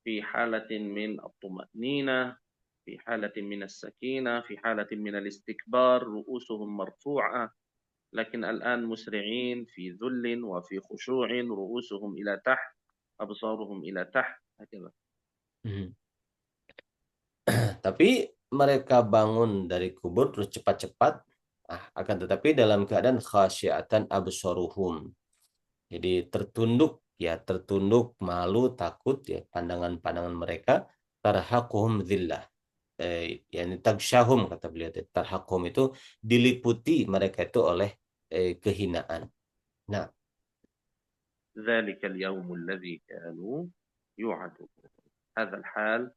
في حالة من الطمأنينة، في حالة من السكينة، في حالة من الاستكبار، رؤوسهم مرفوعة، لكن الآن مسرعين في ذل وفي خشوع، رؤوسهم إلى تحت، أبصارهم إلى تحت، هكذا. Mhm. Tapi mereka bangun dari kubur terus cepat-cepat, akan tetapi dalam keadaan khasyiatan absaruhum. Jadi tertunduk, ya tertunduk, malu, takut, ya pandangan-pandangan mereka, tarhaquhum dzillah. Yani tagsyahum, kata beliau. Tarhaquhum itu diliputi mereka itu oleh kehinaan. Nah, ذلك اليوم الذي كانوا يوعدون. هذا الحال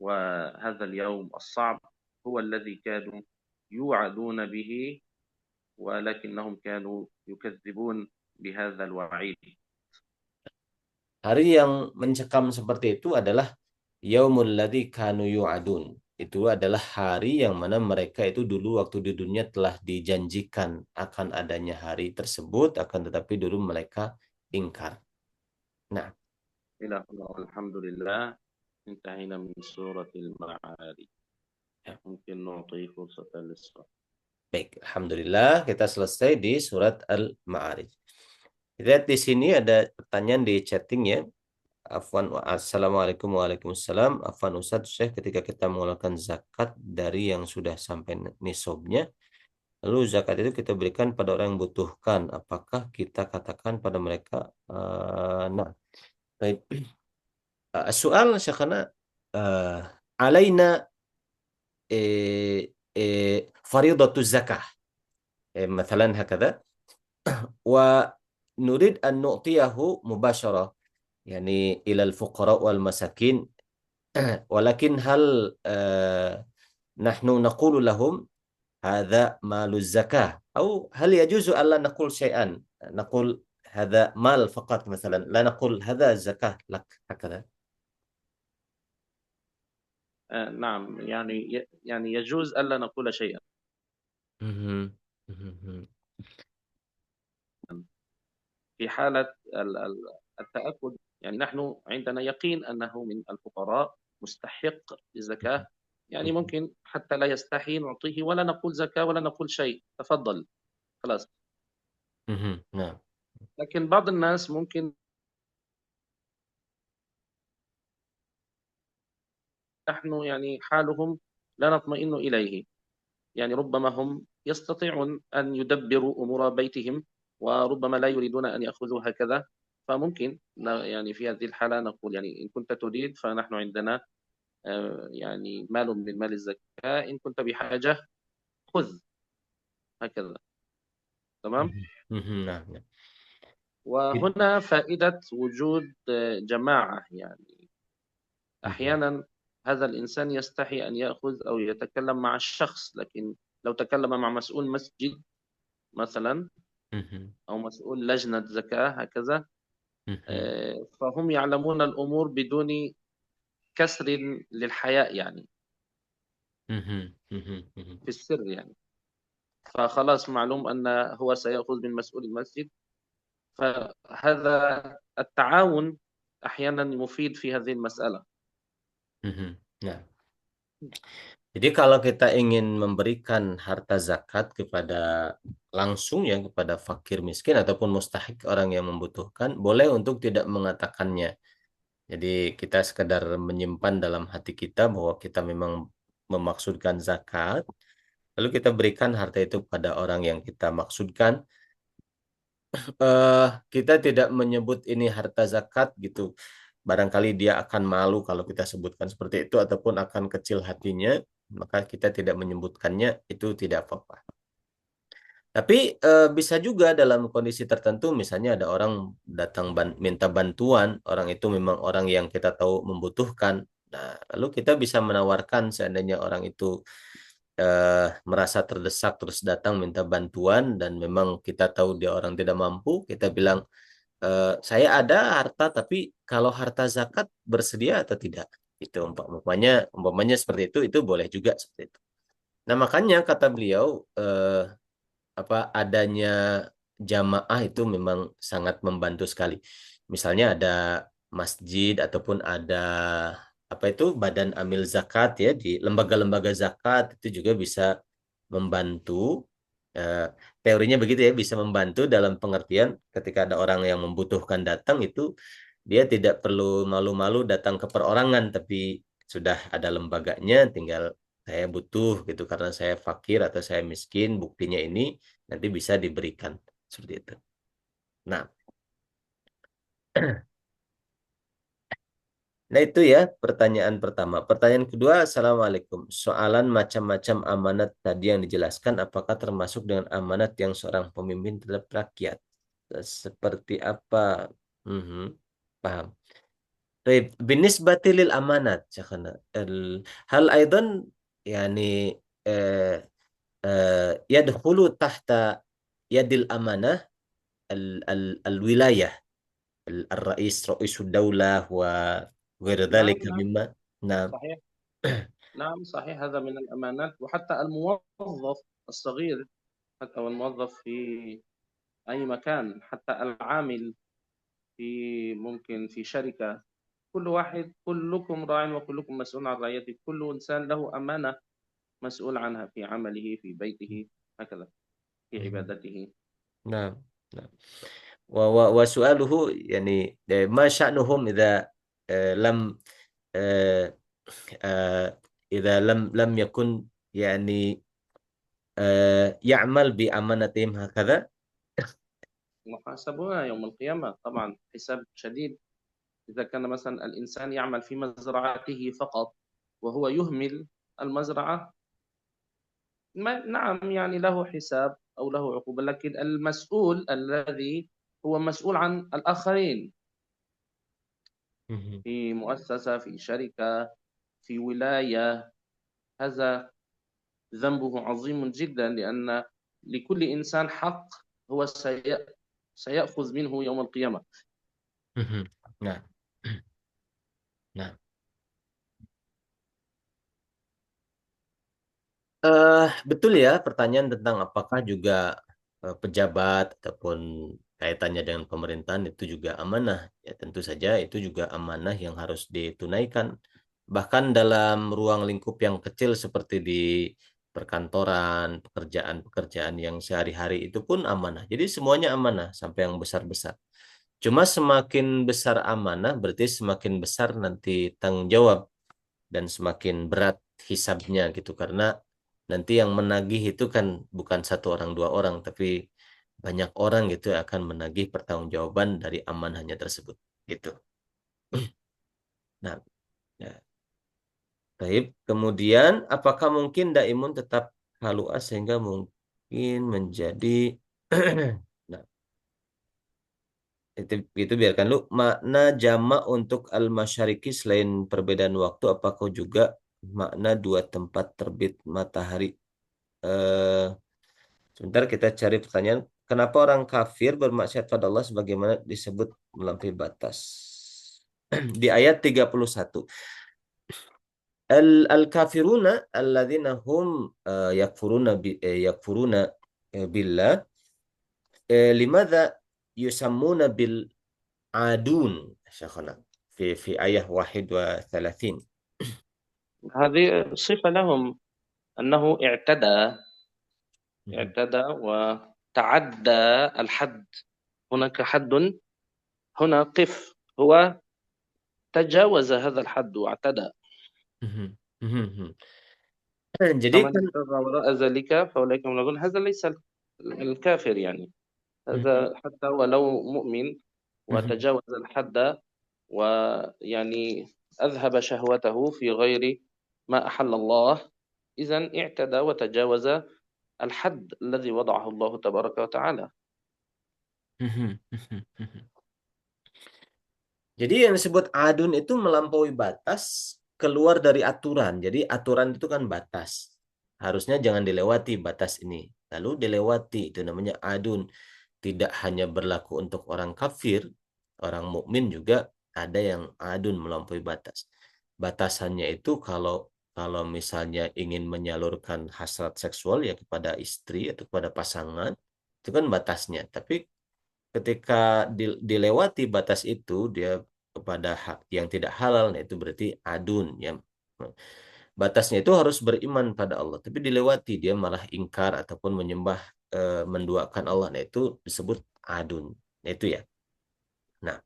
وهذا اليوم الصعب هو الذي كانوا يوعدون به، ولكنهم كانوا يكذبون بهذا الوعيد. hari yang mencekam seperti itu adalah yaumul ladzi kanu yu'adun. Itu adalah hari yang mana mereka itu dulu waktu di dunia telah dijanjikan akan adanya hari tersebut, akan tetapi dulu mereka ingkar. Nah, إلى هنا والحمد لله انتهينا من سورة المعارج. ya, ممكن نعطي فرصة للسؤال. baik, alhamdulillah kita selesai di surat Al-Ma'arij. Lihat di sini ada pertanyaan di chatting ya. Afwan, assalamualaikum waalaikumsalam. Afwan Ustadz, Syekh, ketika kita mengeluarkan zakat dari yang sudah sampai nisabnya, lalu zakat itu kita berikan pada orang yang membutuhkan. Apakah kita katakan pada mereka, nah, baik. Soal syekhana, alaina faridatu zakah. مثلا هكذا ونريد أن نعطيه مباشرة يعني إلى الفقراء والمساكين ولكن هل نحن نقول لهم هذا مال الزكاة أو هل يجوز ألا نقول شيئا نقول هذا مال فقط مثلا لا نقول هذا الزكاة لك هكذا. نعم، يعني يجوز ألا نقول شيئا مهم. مهم. في حالة التأكد. يعني نحن عندنا يقين أنه من الفقراء مستحق للزكاة، يعني ممكن حتى لا يستحي نعطيه ولا نقول زكاة ولا نقول شيء، تفضل خلاص. مهم. نعم. لكن بعض الناس ممكن نحن يعني حالهم لا نطمئن إليه، يعني ربما هم يستطيعون أن يدبروا أمور بيتهم وربما لا يريدون أن يأخذوا هكذا، فممكن يعني في هذه الحالة نقول يعني إن كنت تريد فنحن عندنا يعني مال من مال الزكاة، إن كنت بحاجة خذ، هكذا. تمام. مهم. نعم. نعم. وهنا فائدة وجود جماعة، يعني مهم. أحيانا هذا الإنسان يستحي أن يأخذ أو يتكلم مع الشخص، لكن لو تكلم مع مسؤول مسجد مثلا مهم. أو مسؤول لجنة زكاة هكذا، مهم. فهم يعلمون الأمور بدون كسر للحياء، يعني مهم. مهم. مهم. في السر يعني، فخلاص معلوم أن هو سيأخذ من مسؤول المسجد، فهذا التعاون أحيانا مفيد في هذه المسألة. مهم. Nah, jadi kalau kita ingin memberikan harta zakat kepada langsung ya kepada fakir miskin ataupun mustahik orang yang membutuhkan, boleh untuk tidak mengatakannya. Jadi kita sekedar menyimpan dalam hati kita bahwa kita memang memaksudkan zakat, lalu kita berikan harta itu pada orang yang kita maksudkan. Kita tidak menyebut ini harta zakat gitu. Barangkali dia akan malu kalau kita sebutkan seperti itu ataupun akan kecil hatinya, maka kita tidak menyebutkannya, itu tidak apa-apa. Tapi bisa juga dalam kondisi tertentu, misalnya ada orang datang minta bantuan, orang itu memang orang yang kita tahu membutuhkan. Nah, lalu kita bisa menawarkan seandainya orang itu merasa terdesak terus datang minta bantuan dan memang kita tahu dia orang tidak mampu, kita bilang, saya ada harta tapi kalau harta zakat bersedia atau tidak? Itu umpamanya seperti itu boleh juga seperti itu. Nah, makanya kata beliau, adanya jamaah itu memang sangat membantu sekali. Misalnya ada masjid ataupun ada badan amil zakat ya di lembaga-lembaga zakat itu juga bisa membantu. Eh, Teorinya begitu ya, bisa membantu dalam pengertian ketika ada orang yang membutuhkan datang itu dia tidak perlu malu-malu datang ke perorangan, tapi sudah ada lembaganya, tinggal saya butuh gitu karena saya fakir atau saya miskin, buktinya ini nanti bisa diberikan seperti itu. Nah, nah itu ya pertanyaan pertama. Pertanyaan kedua, Assalamualaikum. Soalan macam-macam amanat tadi yang dijelaskan, apakah termasuk dengan amanat yang seorang pemimpin terhadap rakyat? Seperti apa? Mhm, paham. طيب بالنسبة للأمانات شيخنا هل أيضا يعني يدخل تحت يد الأمانة الولاية، رئيس الدولة وغير نعم، ذلك نعم، مما. نعم. صحيح. نعم، صحيح، هذا من الأمانات. وحتى الموظف الصغير، حتى والموظف في أي مكان، حتى العامل في ممكن في شركة، كل واحد، كلكم راع وكلكم مسؤول عن رعيته. كل إنسان له أمانة مسؤول عنها في عمله، في بيته، هكذا في مهم. عبادته. نعم. نعم. وسؤاله يعني ما شأنهم إذا لم آه، إذا لم يكن يعني يعمل بأمانتهم هكذا. محاسبون يوم القيامة طبعا، حساب شديد. إذا كان مثلا الإنسان يعمل في مزرعته فقط وهو يهمل المزرعة، ما نعم يعني له حساب أو له عقوبة. لكن المسؤول الذي هو مسؤول عن الآخرين مهم. في مؤسسة، في شركة، في ولاية، هذا ذنبه عظيم جدا، لأن لكل إنسان حق هو سيأخذ منه يوم القيامة. مهم. نعم. نعم. Betul ya, pertanyaan tentang apakah juga pejabat ataupun kaitannya dengan pemerintahan itu juga amanah. Ya tentu saja itu juga amanah yang harus ditunaikan. Bahkan dalam ruang lingkup yang kecil seperti di perkantoran, pekerjaan-pekerjaan yang sehari-hari itu pun amanah. Jadi semuanya amanah sampai yang besar-besar. Cuma semakin besar amanah berarti semakin besar nanti tanggung jawab dan semakin berat hisabnya gitu, karena nanti yang menagih itu kan bukan satu orang dua orang tapi banyak orang gitu yang akan menagih pertanggungjawaban dari amanahnya tersebut gitu. Nah, ya. Baik. Kemudian apakah mungkin Daimun tetap haluas sehingga mungkin menjadi nah, itu biarkan lu. Makna jamak untuk al-masyariki selain perbedaan waktu, apakah juga makna dua tempat terbit matahari? eh Sebentar kita cari pertanyaan. Kenapa orang kafir bermaksiat pada Allah sebagaimana disebut melampaui batas? Di ayat 31. Al-kafiruna alladzina hum yakfuruna billah, limadza yusammuna bil adun syakhana fi ayat 31. هذه صفة لهم، أنه اعتدى وتعدى الحد. هناك حد، هنا قف، هو تجاوز هذا الحد واعتدى. Jadi فمن kan. ابتغى وراء ذلك فأولئك هم العادون. هذا ليس الكافر يعني، هذا حتى ولو مؤمن وتجاوز الحد، ويعني أذهب شهوته في غير ما أحل الله، إذن اعتدى وتجاوز الحد الذي وضعه الله تبارك وتعالى. Jadi yang disebut adun itu melampaui batas, keluar dari aturan. Jadi aturan itu kan batas. harusnya jangan dilewati batas ini. Lalu dilewati, itu namanya adun. Tidak hanya berlaku untuk orang kafir, orang mukmin juga ada yang adun melampaui batas. Batasannya itu kalau kalau misalnya ingin menyalurkan hasrat seksual ya kepada istri atau kepada pasangan, itu kan batasnya. Tapi ketika dilewati batas itu dia kepada hak yang tidak halal, nah itu berarti adun ya. Batasnya itu harus beriman pada Allah, tapi dilewati dia malah ingkar ataupun menyembah menduakan Allah, nah itu disebut adun. Nah itu ya. Nah,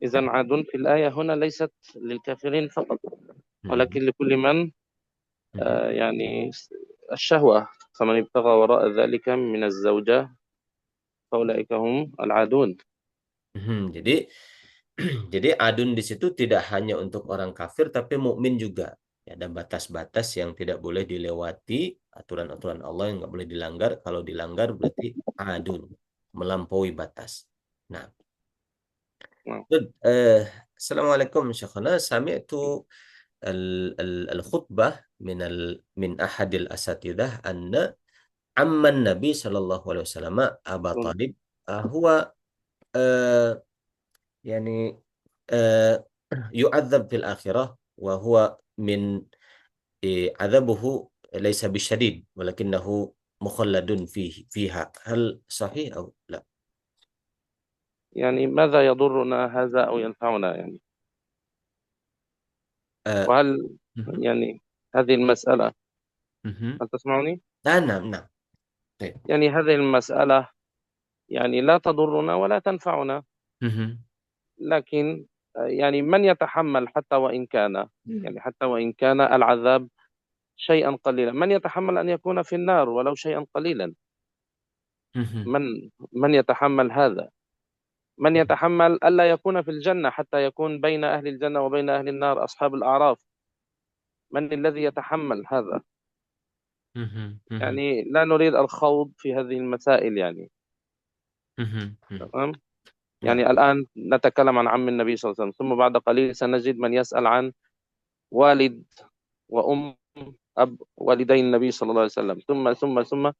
إذا عاد في الآية هنا ليست للكافرين فقط، mhm, ولكن لكل من mhm, يعني الشهوة، فمن ابتغى وراء ذلك من الزوجة فأولئك هم العادون. mhm. Jadi adun di situ tidak hanya untuk orang kafir tapi mukmin juga. Ya, ada batas-batas yang tidak boleh dilewati, aturan-aturan Allah yang nggak boleh dilanggar. Kalau dilanggar berarti adun, melampaui batas. Nah, نعم. eh, Assalamualaikum Syekhana. Sami'tu الخطبة من أحد الأساتذة أن عم النبي صلى الله عليه وسلم أبا طالب هو آه، يعني آه، يعذب في الآخرة وهو من عذابه ليس بالشديد ولكنه مخلد فيها هل صحيح أو لا؟ يعني ماذا يضرنا هذا أو ينفعنا يعني؟ آه، وهل مهم، يعني هذه المسألة، مهم. هل تسمعني؟ نعم نعم طيب يعني هذه المسألة يعني لا تضرنا ولا تنفعنا، مهم، لكن يعني من يتحمل حتى وإن كان، يعني حتى وإن كان العذاب شيئا قليلا، من يتحمل أن يكون في النار ولو شيئا قليلا؟ مهم، من يتحمل هذا؟ من يتحمل ألا يكون في الجنة حتى يكون بين أهل الجنة وبين أهل النار أصحاب الأعراف؟ من الذي يتحمل هذا؟ مهم، مهم، يعني لا نريد الخوض في هذه المسائل يعني. مهم، مهم. تمام. نعم يعني الآن نتكلم عن عم النبي صلى الله عليه وسلم، ثم بعد قليل سنجد من يسأل عن والد وأم أب والدي النبي صلى الله عليه وسلم، ثم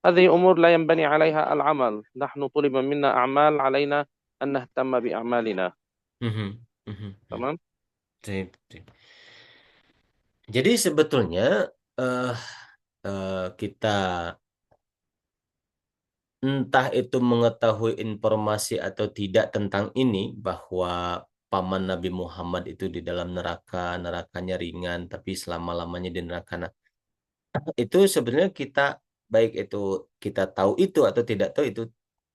هذه أمور لا ينبني عليها العمل. نحن طلب منا أعمال، علينا أن نهتم بأعمالنا. Mhm, mhm, mhm. تمام. Sip, sip. Jadi sebetulnya eh kita entah itu mengetahui informasi atau tidak tentang ini bahwa paman Nabi Muhammad itu di dalam neraka, nerakanya ringan tapi selama-lamanya di neraka. Nah, itu sebenarnya kita baik itu kita tahu itu atau tidak tahu itu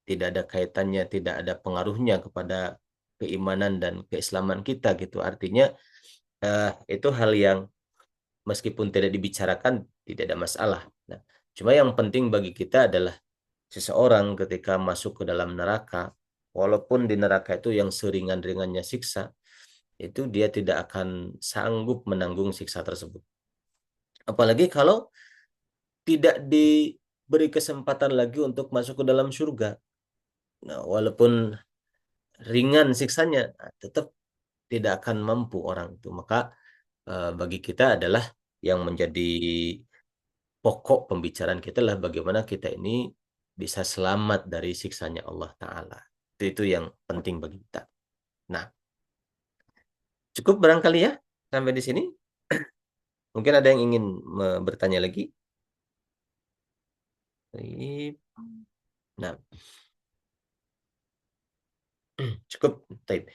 tidak ada kaitannya, tidak ada pengaruhnya kepada keimanan dan keislaman kita gitu. Artinya itu hal yang meskipun tidak dibicarakan tidak ada masalah. Nah, cuma yang penting bagi kita adalah seseorang ketika masuk ke dalam neraka, walaupun di neraka itu yang seringan-ringannya siksa, itu dia tidak akan sanggup menanggung siksa tersebut. Apalagi kalau tidak diberi kesempatan lagi untuk masuk ke dalam surga. Nah, walaupun ringan siksanya, tetap tidak akan mampu orang itu. Maka bagi kita adalah yang menjadi pokok pembicaraan kita adalah bagaimana kita ini bisa selamat dari siksanya Allah Ta'ala. Itu yang penting bagi kita. Nah, cukup barangkali ya sampai di sini. Mungkin ada yang ingin bertanya lagi. Baik. Nah, cukup. Baik.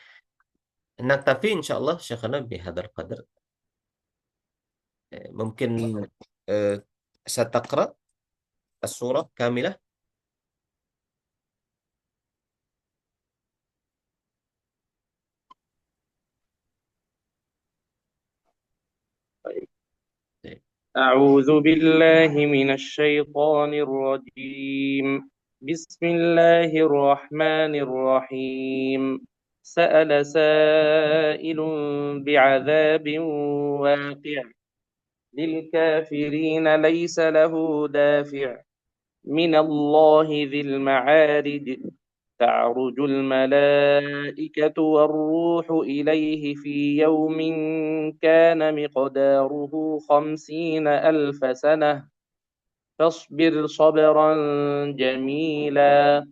Naktafi insyaallah syekhana bihadzal qadar. Mungkin eh, sataqra as-surah kamilah. Baik. أعوذ بالله من الشيطان الرجيم. بسم الله الرحمن الرحيم. سأل سائل بعذاب واقع، للكافرين ليس له دافع، من الله ذي المعارج. تعرج الملائكة والروح إليه في يوم كان مقداره 50,000 سنة. فاصبر صبرا جميلا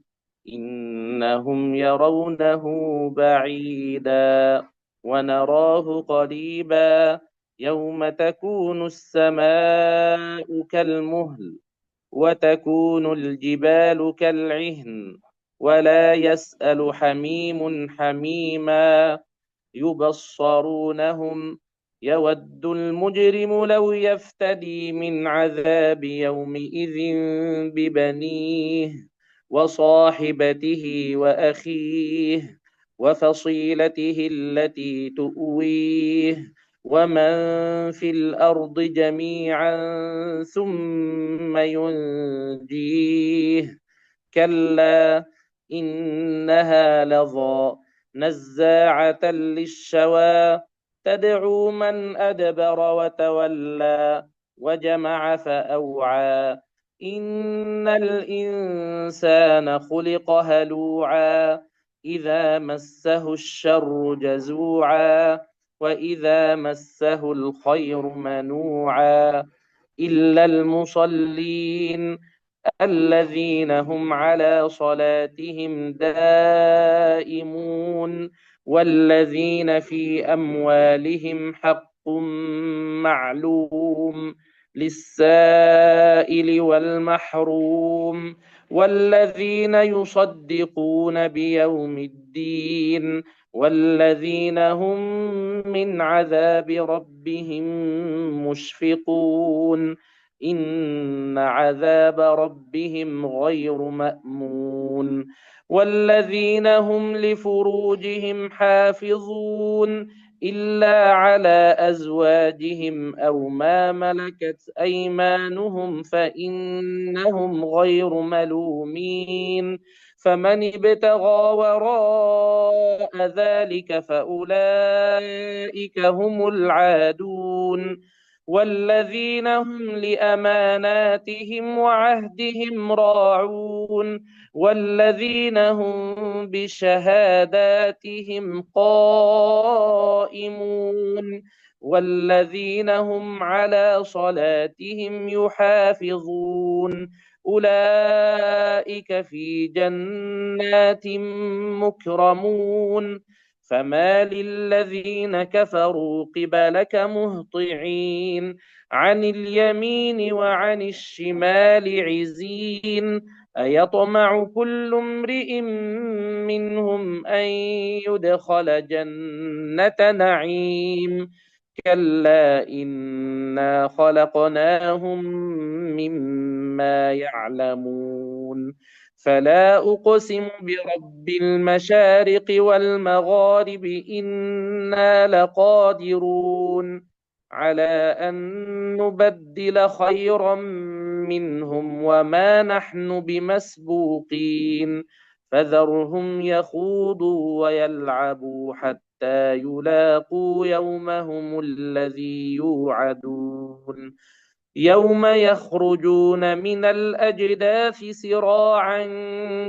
إنهم يرونه بعيدا ونراه قريبا يوم تكون السماء كالمهل وتكون الجبال كالعهن ولا يسأل حميم حميما يبصرونهم يود المجرم لو يفتدي من عذاب يومئذ ببنيه وصاحبته وأخيه وفصيلته التي تؤويه ومن في الأرض جميعا ثم ينجيه كلا إنها لظى نزاعة للشوى تدعو من أدبر وتولى وجمع فأوعى إن الإنسان خلق هلوعا إذا مسه الشر جزوعا وإذا مسه الخير منوعا إلا المصلين الذين هم على صلاتهم دائمون والذين في أموالهم حق معلوم للسائل والمحروم والذين يصدقون بيوم الدين والذين هم من عذاب ربهم مشفقون إن عذاب ربهم غير مأمون والذين هم لفروجهم حافظون إلا على أزواجهم أو ما ملكت أيمانهم فإنهم غير ملومين فمن ابتغى وراء ذلك فأولئك هم العادون والذين هم لأماناتهم وعهدهم راعون والذين هم بشهاداتهم قائمون والذين هم على صلاتهم يحافظون أولئك في جنات مكرمون فما للذين كفروا قبلك مهطعين عن اليمين وعن الشمال عزين أيطمع كل امرئ منهم أن يدخل جنة نعيم كلا إنا خلقناهم مما يعلمون فلا أقسم برب المشارق والمغارب إنا لقادرون على أن نبدل خيرا منهم وما نحن بمسبوقين فذرهم يخوضوا ويلعبوا حتى يلاقوا يومهم الذي يوعدون يوم يخرجون من الأجداث سراعا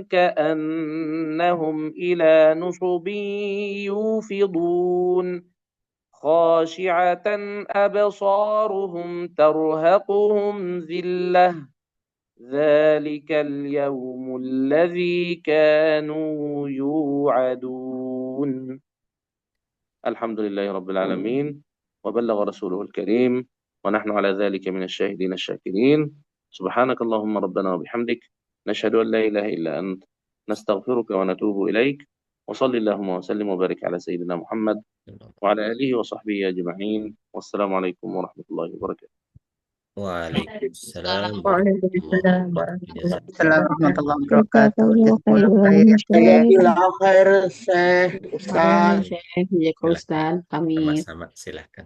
كأنهم إلى نصب يوفضون خاشعة أبصارهم ترهقهم ذلة ذلك اليوم الذي كانوا يوعدون الحمد لله رب العالمين وبلغ رسوله الكريم ونحن على ذلك من الشاهدين الشاكرين سبحانك اللهم ربنا وبحمدك نشهد أن لا إله إلا أنت نستغفرك ونتوب إليك وصل اللهم وسلم وبارك على سيدنا محمد وعلى آله وصحبه أجمعين والسلام عليكم ورحمة الله وبركاته Waalaikumsalam warahmatullahi Waalaikumsalam wabarakatuh. warahmatullahi wabarakatuh. Jazakumullah khairan, Syekh. Jazakallah khair, Syekh, Khairan, Ustaz. Syekh. Jazakallah Silakan. Ustaz. Pamit. Sama-sama, silakan.